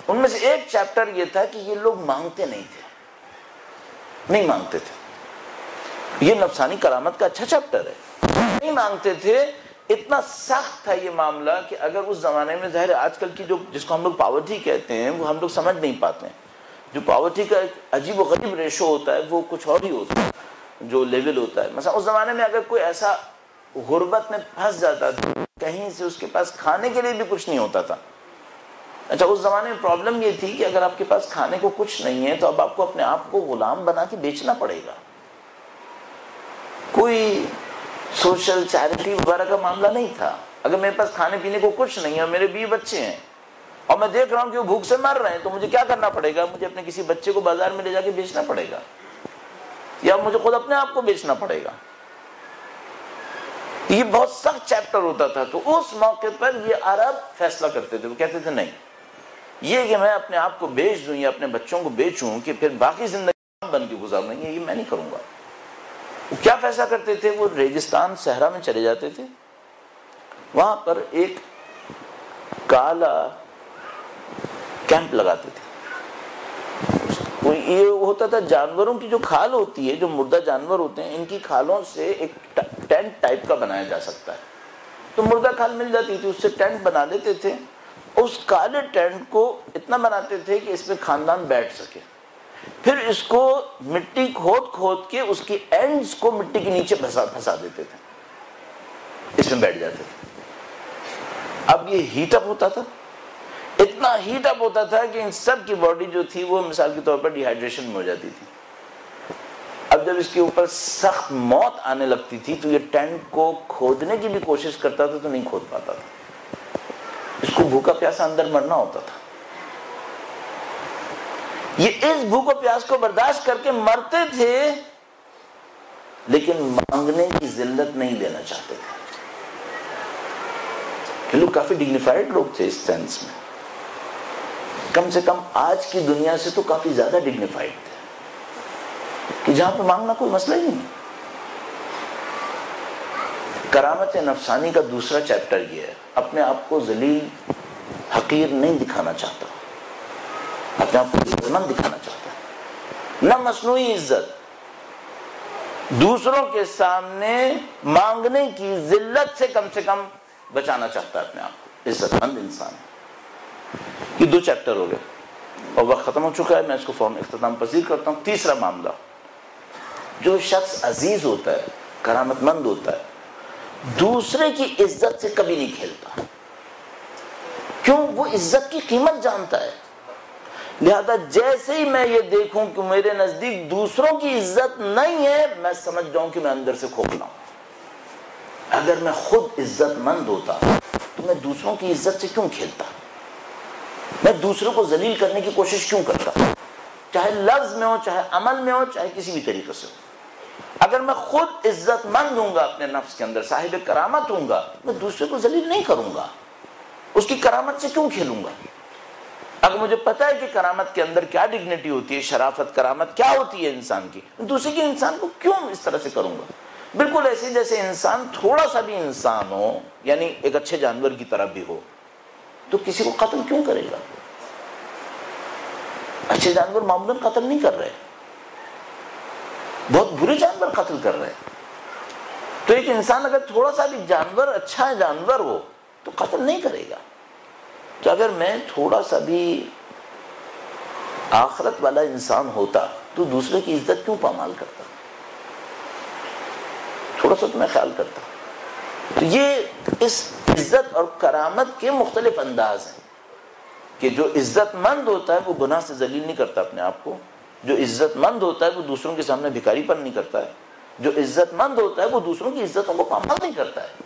ان میں سے ایک چیپٹر یہ تھا کہ یہ لوگ مانگتے نہیں تھے، نہیں مانگتے تھے۔ یہ نفسانی کرامت کا اچھا چیپٹر ہے، نہیں مانگتے تھے۔ اتنا سخت تھا یہ معاملہ کہ اگر اس زمانے میں، ظاہر آج کل کی جو جس کو ہم لوگ پاورٹی کہتے ہیں وہ ہم لوگ سمجھ نہیں پاتے ہیں۔ جو پاورٹی کا ایک عجیب و غریب ریشو ہوتا ہے وہ کچھ اور ہی ہوتا ہے، جو لیول ہوتا ہے۔ مثلا اس زمانے میں اگر کوئی ایسا غربت میں پھنس جاتا تھا، کہیں سے اس کے پاس کھانے کے لیے بھی کچھ نہیں ہوتا تھا۔ اچھا، اس زمانے میں پرابلم یہ تھی کہ اگر آپ کے پاس کھانے کو کچھ نہیں ہے تو اب آپ کو اپنے آپ کو غلام بنا کے بیچنا پڑے گا۔ کوئی سوشل چیریٹی وغیرہ کا معاملہ نہیں تھا۔ اگر میرے پاس کھانے پینے کو کچھ نہیں ہے، میرے 20 بچے ہیں اور میں دیکھ رہا ہوں کہ وہ بھوک سے مر رہے ہیں، تو مجھے کیا کرنا پڑے گا؟ مجھے اپنے کسی بچے کو بازار میں لے جا کے بیچنا پڑے گا، یا مجھے خود اپنے آپ کو بیچنا پڑے گا۔ یہ بہت سخت چیپٹر ہوتا تھا۔ تو اس موقع پر یہ عرب فیصلہ کرتے تھے، وہ کہتے تھے نہیں، یہ کہ میں اپنے آپ کو بیچ دوں یا اپنے بچوں کو بیچوں کہ پھر باقی زندگی بن کے گزارنا، یہ میں نہیں کروں گا۔ وہ کیا فیصلہ کرتے تھے؟ وہ ریگستان صحرا میں چلے جاتے تھے، وہاں پر ایک کالا کیمپ لگاتے تھے۔ یہ ہوتا تھا جانوروں کی جو کھال ہوتی ہے، جو مردہ جانور ہوتے ہیں، ان کی کھالوں سے ایک ٹینٹ ٹائپ کا بنایا جا سکتا ہے۔ تو مردہ کھال مل جاتی تھی، اس سے ٹینٹ بنا لیتے تھے۔ اس کالے ٹینٹ کو اتنا بناتے تھے کہ اس میں خاندان بیٹھ سکے، پھر اس کو مٹی کھود کھود کے اس کی اینڈز کو مٹی کے نیچے پھنسا دیتے تھے، اس میں بیٹھ جاتے تھے۔ اب یہ ہیٹ اپ ہوتا تھا، اتنا ہیٹ اپ ہوتا تھا کہ ان سب کی باڈی جو تھی وہ مثال کے طور پر ڈی ہائیڈریشن میں ہو جاتی تھی۔ اب جب اس کے اوپر سخت موت آنے لگتی تھی تو یہ ٹینٹ کو کھودنے کی بھی کوشش کرتا تھا تو نہیں کھود پاتا تھا، اس کو بھوکا پیاسا اندر مرنا ہوتا تھا۔ یہ اس بھوک و پیاس کو برداشت کر کے مرتے تھے، لیکن مانگنے کی ذلت نہیں لینا چاہتے تھے۔ یہ لوگ کافی ڈگنیفائڈ لوگ تھے اس سینس میں، کم سے کم آج کی دنیا سے تو کافی زیادہ ڈگنیفائڈ تھے، کہ جہاں پہ مانگنا کوئی مسئلہ ہی نہیں۔ کرامت نفسانی کا دوسرا چیپٹر یہ ہے، اپنے آپ کو ذلیل حقیر نہیں دکھانا چاہتا، اپنے آپ کو عزت مند دکھانا چاہتا ہے۔ نہ مصنوعی عزت، دوسروں کے سامنے مانگنے کی ذلت سے کم بچانا چاہتا ہے اپنے آپ کو، عزت مند انسان۔ یہ 2 چیپٹر ہو گئے اور وقت ختم ہو چکا ہے، میں اس کو فوراً اختتام پذیر کرتا ہوں۔ تیسرا معاملہ، جو شخص عزیز ہوتا ہے، کرامت مند ہوتا ہے، دوسرے کی عزت سے کبھی نہیں کھیلتا۔ کیوں؟ وہ عزت کی قیمت جانتا ہے۔ لہذا جیسے ہی میں یہ دیکھوں کہ میرے نزدیک دوسروں کی عزت نہیں ہے، میں سمجھ جاؤں کہ میں اندر سے کھوکھلا ہوں۔ اگر میں خود عزت مند ہوتا تو میں دوسروں کی عزت سے کیوں کھیلتا؟ میں دوسروں کو ذلیل کرنے کی کوشش کیوں کرتا؟ چاہے لفظ میں ہو، چاہے عمل میں ہو، چاہے کسی بھی طریقے سے ہو۔ اگر میں خود عزت مند ہوں گا، اپنے نفس کے اندر صاحب کرامت ہوں گا، میں دوسرے کو ذلیل نہیں کروں گا، اس کی کرامت سے کیوں کھیلوں گا؟ اگر مجھے پتا ہے کہ کرامت کے اندر کیا ڈگنیٹی ہوتی ہے، شرافت کرامت کیا ہوتی ہے انسان کی، دوسرے کے انسان کو کیوں اس طرح سے کروں گا؟ بالکل ایسے جیسے انسان تھوڑا سا بھی انسان ہو، یعنی ایک اچھے جانور کی طرح بھی ہو، تو کسی کو قتل کیوں کرے گا؟ اچھے جانور معمولاً قتل نہیں کر رہے، بہت برے جانور قتل کر رہے ہیں۔ تو ایک انسان اگر تھوڑا سا بھی جانور اچھا جانور ہو تو قتل نہیں کرے گا۔ تو اگر میں تھوڑا سا بھی آخرت والا انسان ہوتا تو دوسرے کی عزت کیوں پامال کرتا؟ تھوڑا سا تو میں خیال کرتا۔ تو یہ اس عزت اور کرامت کے مختلف انداز ہیں کہ جو عزت مند ہوتا ہے وہ گناہ سے ذلیل نہیں کرتا اپنے آپ کو، جو عزت مند ہوتا ہے وہ دوسروں کے سامنے بھکاری پن نہیں کرتا ہے، جو عزت مند ہوتا ہے وہ دوسروں کی عزتوں کو پامال نہیں کرتا ہے۔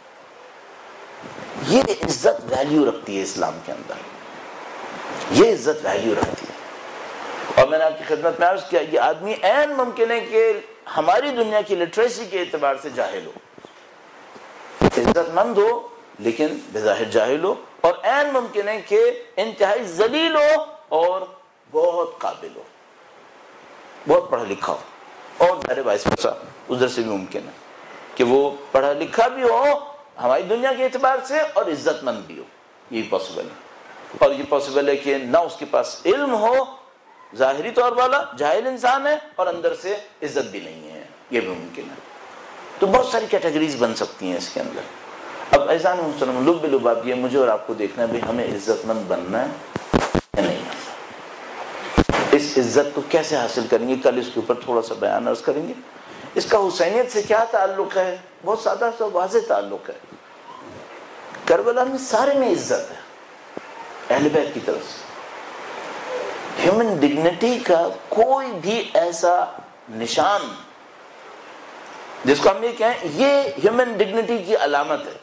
یہ عزت ویلیو رکھتی ہے اسلام کے اندر، یہ عزت ویلیو رکھتی ہے۔ اور میں نے آپ کی خدمت میں عرض کیا، یہ آدمی عین ممکن ہے کہ ہماری دنیا کی لٹریسی کے اعتبار سے جاہل ہو، عزت مند ہو لیکن بظاہر جاہل ہو، اور عین ممکن ہے کہ انتہائی ذلیل ہو اور بہت قابل ہو، بہت پڑھا لکھا ہو، اور میرے وائس ورسا ادھر سے بھی ممکن ہے کہ وہ پڑھا لکھا بھی ہو ہماری دنیا کے اعتبار سے اور عزت مند بھی ہو، یہ پاسبل ہے۔ اور یہ پاسبل ہے کہ نہ اس کے پاس علم ہو، ظاہری طور والا جاہل انسان ہے، اور اندر سے عزت بھی نہیں ہے، یہ بھی ممکن ہے۔ تو بہت ساری کیٹیگریز بن سکتی ہیں اس کے اندر۔ اب ایسا محترم لب لباب یہ مجھے اور آپ کو دیکھنا ہے بھی ہمیں عزت مند بننا ہے یا نہیں بننا، اس عزت کو کیسے حاصل کریں گے، کل اس کے اوپر تھوڑا سا بیان عرض کریں گے۔ اس کا حسینیت سے کیا تعلق ہے؟ بہت سادہ سا واضح تعلق ہے۔ کربلا میں سارے میں عزت ہے اہل بیت کی طرف سے۔ ہیومن ڈگنیٹی کا کوئی بھی ایسا نشان جس کو ہم یہ کہیں یہ ہیومن ڈگنیٹی کی علامت ہے،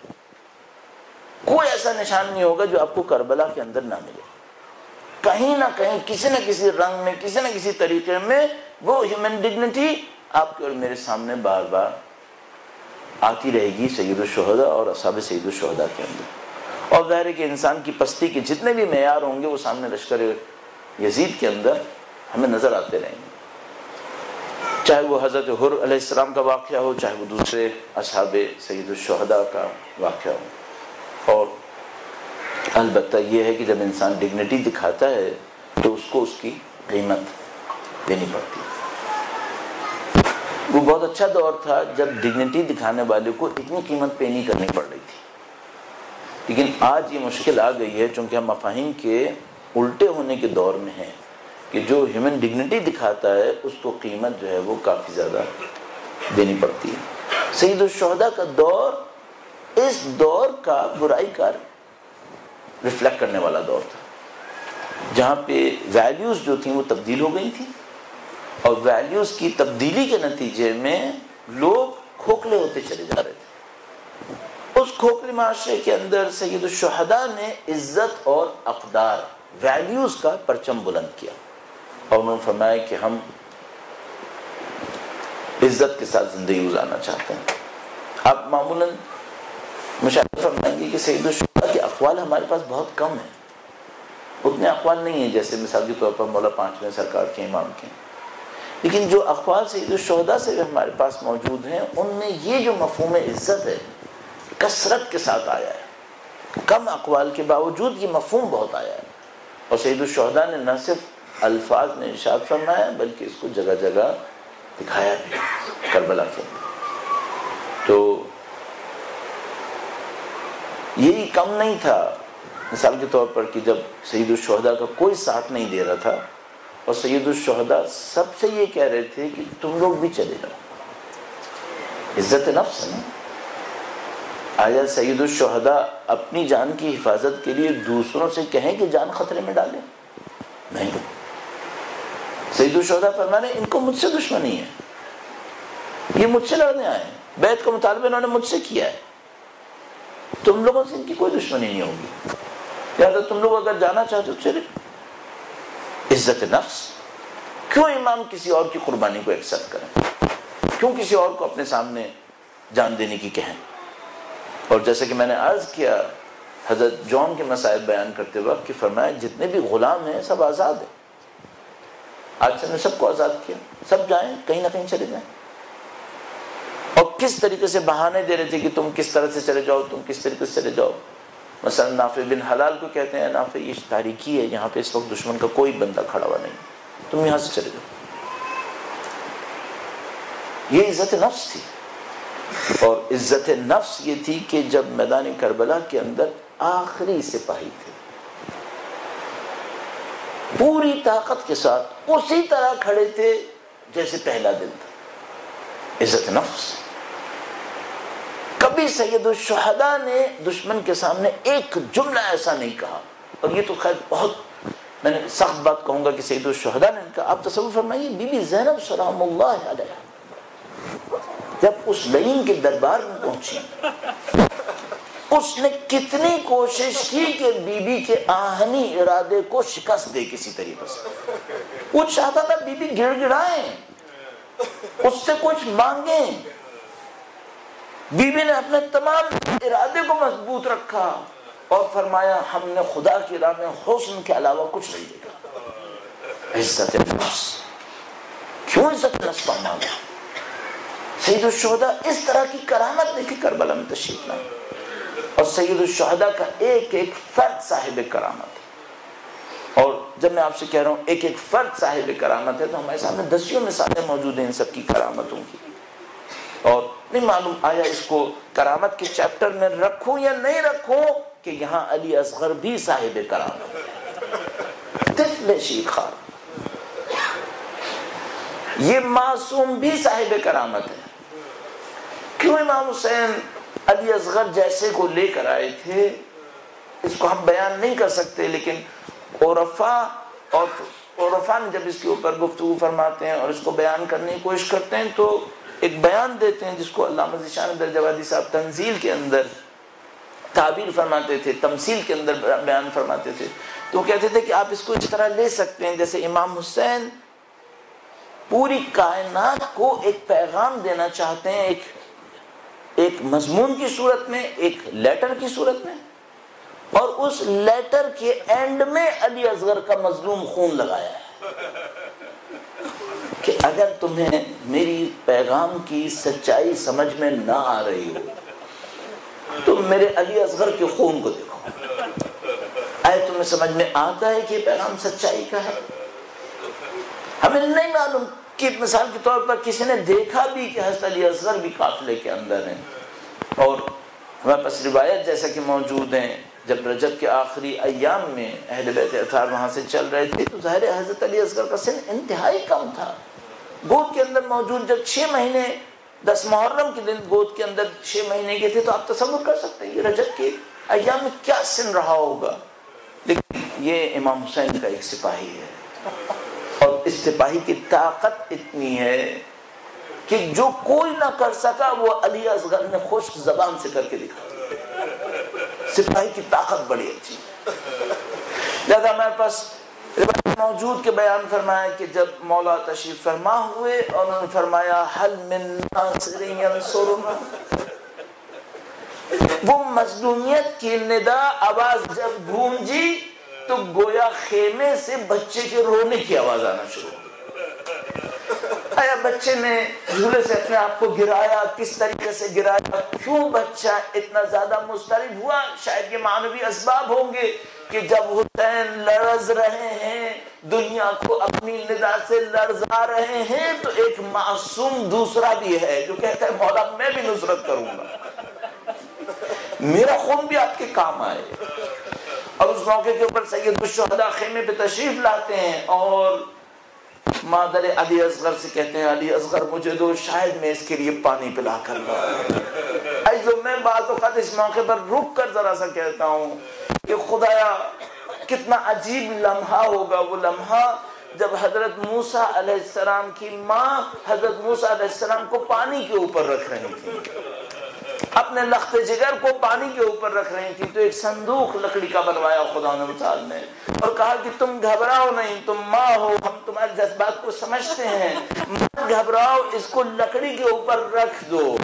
کوئی ایسا نشان نہیں ہوگا جو آپ کو کربلا کے اندر نہ ملے۔ کہیں نہ کہیں کسی نہ کسی رنگ میں کسی نہ کسی طریقے میں وہ ہیومن ڈگنیٹی آپ کے اور میرے سامنے بار بار آتی رہے گی سید الشہداء اور اصحاب سید الشہداء کے اندر۔ اور ظاہر ہے کہ انسان کی پستی کے جتنے بھی معیار ہوں گے وہ سامنے لشکر یزید کے اندر ہمیں نظر آتے رہیں گے، چاہے وہ حضرت حر علیہ السلام کا واقعہ ہو، چاہے وہ دوسرے اصحاب سید الشہداء کا واقعہ ہو۔ اور البتہ یہ ہے کہ جب انسان ڈگنیٹی دکھاتا ہے تو اس کو اس کی قیمت دینی پڑتی ہے۔ وہ بہت اچھا دور تھا جب ڈگنیٹی دکھانے والے کو اتنی قیمت پے نہیں کرنی پڑ رہی تھی، لیکن آج یہ مشکل آ گئی ہے چونکہ ہم مفاہیم کے الٹے ہونے کے دور میں ہیں کہ جو ہیومن ڈگنیٹی دکھاتا ہے اس کو قیمت جو ہے وہ کافی زیادہ دینی پڑتی ہے۔ سید الشہداء کا دور اس دور کا برائی کا ریفلیکٹ کرنے والا دور تھا، جہاں پہ ویلیوز جو تھیں وہ تبدیل ہو گئی تھیں، اور ویلیوز کی تبدیلی کے نتیجے میں لوگ کھوکھلے ہوتے چلے جا رہے تھے۔ اس کھوکھلے معاشرے کے اندر سید الشہداء نے عزت اور اقدار ویلیوز کا پرچم بلند کیا، اور انہوں نے فرمایا کہ ہم عزت کے ساتھ زندگی گزارنا چاہتے ہیں۔ آپ معمولاً مشاہدہ فرمائیں گے کہ سید الشہداء کے اقوال ہمارے پاس بہت کم ہیں، اتنے اقوال نہیں ہیں جیسے مثال کے طور پر مولا پانچویں سرکار کے امام کے، لیکن جو اقوال سید الشہداء سے بھی ہمارے پاس موجود ہیں ان میں یہ جو مفہوم عزت ہے کثرت کے ساتھ آیا ہے، کم اقوال کے باوجود یہ مفہوم بہت آیا ہے۔ اور سید الشہداء نے نہ صرف الفاظ میں ارشاد فرمایا بلکہ اس کو جگہ جگہ دکھایا بھی کربلا کے اندر۔ تو یہی کم نہیں تھا، مثال کے طور پر کہ جب سید الشہداء کا کوئی ساتھ نہیں دے رہا تھا اور سید الشہداء سب سے یہ کہہ رہے تھے کہ تم لوگ بھی چلے جاؤ، عزت نفس ہے نا۔ آیا سید الشہداء اپنی جان کی حفاظت کے لیے دوسروں سے کہیں کہ جان خطرے میں ڈالیں؟ نہیں۔ سید الشہداء فرمانے ان کو مجھ سے دشمنی ہے، یہ مجھ سے لڑنے آئے ہیں، بیعت کا مطالبہ انہوں نے مجھ سے کیا ہے، تم لوگوں سے ان کی کوئی دشمنی نہیں ہوگی، لہٰذا تم لوگ اگر جانا چاہتے ہو چلے۔ عزت نفس، کیوں امام کسی اور کی قربانی کو ایکسپٹ کریں، کیوں کسی اور کو اپنے سامنے جان دینے کی کہیں؟ اور جیسے کہ میں نے عرض کیا حضرت جون کے مسائل بیان کرتے وقت کہ فرمایا جتنے بھی غلام ہیں سب آزاد ہیں، آج سے نے سب کو آزاد کیا، سب جائیں کہیں نہ کہیں چلے جائیں۔ اور کس طریقے سے بہانے دے رہے تھے کہ تم کس طرح سے چلے جاؤ، تم کس طریقے سے چلے جاؤ۔ مثلا نافع بن حلال کو کہتے ہیں نافع یہ تاریکی ہے، یہاں پہ اس وقت دشمن کا کوئی بندہ کھڑا ہوا نہیں، تم یہاں سے چلے جاؤ۔ یہ عزت نفس تھی، اور عزت نفس یہ تھی کہ جب میدان کربلا کے اندر آخری سپاہی تھے پوری طاقت کے ساتھ اسی طرح کھڑے تھے جیسے پہلا دن تھا، عزت نفس۔ کبھی سید الشہداء نے دشمن کے سامنے ایک جملہ ایسا نہیں کہا، اور یہ تو خیر بہت میں نے سخت بات کہوں گا کہ سید الشہداء نے کہا۔ آپ تصور فرمائیے بی بی زینب سلام اللہ علیہ جب اس لعین کے دربار میں پہنچی، اس نے کتنی کوشش کی کہ بی بی کے آہنی ارادے کو شکست دے کسی طریقے سے۔ وہ چاہتا تھا بی بی گڑ گڑائیں، اس سے کچھ مانگیں. بیوی نے اپنے تمام ارادے کو مضبوط رکھا اور فرمایا ہم نے خدا کی راہ میں حسن کے علاوہ کچھ نہیں دیکھا. عزت نفس. کیوں عزت نفس مانگا؟ سید الشہداء اس طرح کی کرامت دیکھی کربلا میں تشریف لائے. اور سید الشہداء کا ایک ایک فرد صاحب کرامت ہے. اور جب میں آپ سے کہہ رہا ہوں ایک ایک فرد صاحب کرامت ہے تو ہمارے سامنے دسیوں مثالیں موجود ہیں ان سب کی کرامتوں کی. اور نہیں معلوم آیا اس کو کرامت کے چیپٹر میں رکھوں یا نہیں رکھوں کہ یہاں علی اصغر بھی صاحب کرامت ہے. طفل شیخار، یہ معصوم بھی صاحب کرامت ہے. کیوں امام حسین علی اصغر جیسے کو لے کر آئے تھے اس کو ہم بیان نہیں کر سکتے، لیکن عرفا نے جب اس کے اوپر گفتگو فرماتے ہیں اور اس کو بیان کرنے کی کوشش کرتے ہیں تو ایک بیان دیتے ہیں جس کو علامہ ذیشان درجوادی صاحب تنزیل کے اندر تعبیر فرماتے تھے، تمثیل کے اندر بیان فرماتے تھے. تو کہتے تھے کہ آپ اس کو اس طرح لے سکتے ہیں جیسے امام حسین پوری کائنات کو ایک پیغام دینا چاہتے ہیں، ایک مضمون کی صورت میں، ایک لیٹر کی صورت میں، اور اس لیٹر کے اینڈ میں علی اصغر کا مظلوم خون لگایا ہے کہ اگر تمہیں میری پیغام کی سچائی سمجھ میں نہ آ رہی ہو تو میرے علی اصغر کے خون کو دیکھو. آئے تمہیں سمجھ میں آتا ہے کہ یہ پیغام سچائی کا ہے؟ ہمیں نہیں معلوم کہ مثال کے طور پر کسی نے دیکھا بھی کہ حضرت علی اصغر بھی قافلے کے اندر ہیں. اور ہمارے پاس روایت جیسا کہ موجود ہیں جب رجب کے آخری ایام میں اہل بیت اطہار وہاں سے چل رہے تھے تو ظاہر ہے حضرت علی اصغر کا سن انتہائی کم تھا. گود کے اندر موجود جب 6 مہینے 10 محرم کے دن گود کے اندر 6 مہینے کے تھے تو آپ تصور کر سکتے ہیں یہ رجب کے ایام میں کیا سن رہا ہوگا. لیکن یہ امام حسین کا ایک سپاہی ہے اور اس سپاہی کی طاقت اتنی ہے کہ جو کوئی نہ کر سکا وہ علی اصغر نے خشک زبان سے کر کے دکھا. سپاہی کی طاقت بڑی اچھی. لہذا ہمارے پاس روایت موجود کے بیان فرمایا کہ جب مولا تشریف فرما ہوئے اور انہوں نے فرمایا حل من ناصر ینصرنا، وہ مظلومیت کی ندا آواز جب گونجی تو گویا خیمے سے بچے کے رونے کی آواز آنا شروع ہو. آیا بچے نے جھولے سے اپنے آپ کو گرایا، کس طریقے سے گرایا، کیوں بچہ اتنا زیادہ مضطرب ہوا؟ شاید یہ معنوی اسباب ہوں گے کہ جب حسین لرز رہے ہیں، دنیا کو اپنی ندا سے لرزا رہے ہیں، تو ایک معصوم دوسرا بھی ہے جو کہتا ہے مولا میں بھی نصرت کروں گا، میرا خون بھی آپ کے کام آئے. اور اس موقع کے اوپر سید الشہداء خیمے پہ تشریف لاتے ہیں اور مادر علی اصغر سے کہتے ہیں علی اصغر مجھے دو، شاید میں اس کے لیے پانی پلا کر لاؤں. میں بعض اوقات اس موقع پر رک کر ذرا سا کہتا ہوں کہ خدایا کتنا عجیب لمحہ ہوگا وہ لمحہ جب حضرت موسیٰ علیہ السلام کی ماں حضرت موسیٰ علیہ السلام کو پانی کے اوپر رکھ رہی تھی، اپنے لخت جگر کو پانی کے اوپر رکھ رہی تھی. تو ایک صندوق لکڑی کا بنوایا خدا نے اور کہا کہ تم گھبراؤ نہیں، تم ماں ہو، ہم تمہارے جذبات کو سمجھتے ہیں، مت گھبراؤ، اس کو لکڑی کے اوپر رکھ دو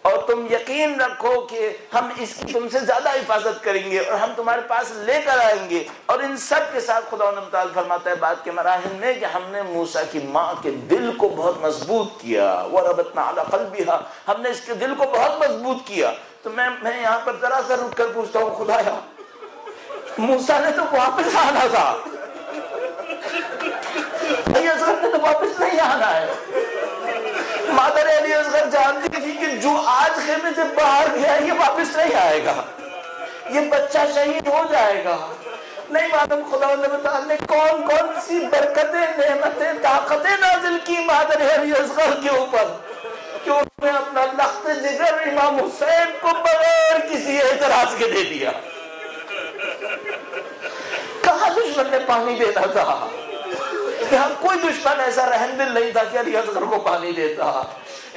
اور تم یقین رکھو کہ ہم اس کی تم سے زیادہ حفاظت کریں گے اور ہم تمہارے پاس لے کر آئیں گے. اور ان سب کے ساتھ خدا تعالیٰ فرماتا ہے بعد کے مراحل میں کہ ہم نے موسیٰ کی ماں کے دل کو بہت مضبوط کیا، وَرَبَطْنَا عَلَى قَلْبِهَا، ہم نے اس کے دل کو بہت مضبوط کیا. تو میں یہاں پر ذرا سا رک کر پوچھتا ہوں خدایا موسیٰ نے تو واپس آنا تھا، علی اصغر نے تو واپس نہیں آنا ہے. مادر علی اصغر جانتی تھی کہ جو آج خیمے سے باہر گیا یہ واپس نہیں آئے گا، یہ بچہ شہید ہو جائے گا. نہیں معلوم خدا نے کون کون سی برکتیں، نعمتیں، طاقتیں نازل کی مادر علی اصغر کے اوپر کہ انہوں نے اپنا لخت جگر امام حسین کو بغیر کسی اعتراض کے دے دیا. کہاں دشمن نے پانی دینا تھا؟ یہاں کوئی دشمن ایسا رحم دل نہیں تھا کہ علی اصغر کو پانی دیتا.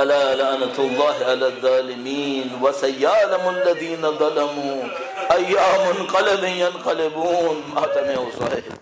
الا لعنۃ اللہ علی الظالمین وسیعلم الذین ظلموا ای منقلب ینقلبون. ماتم حسین.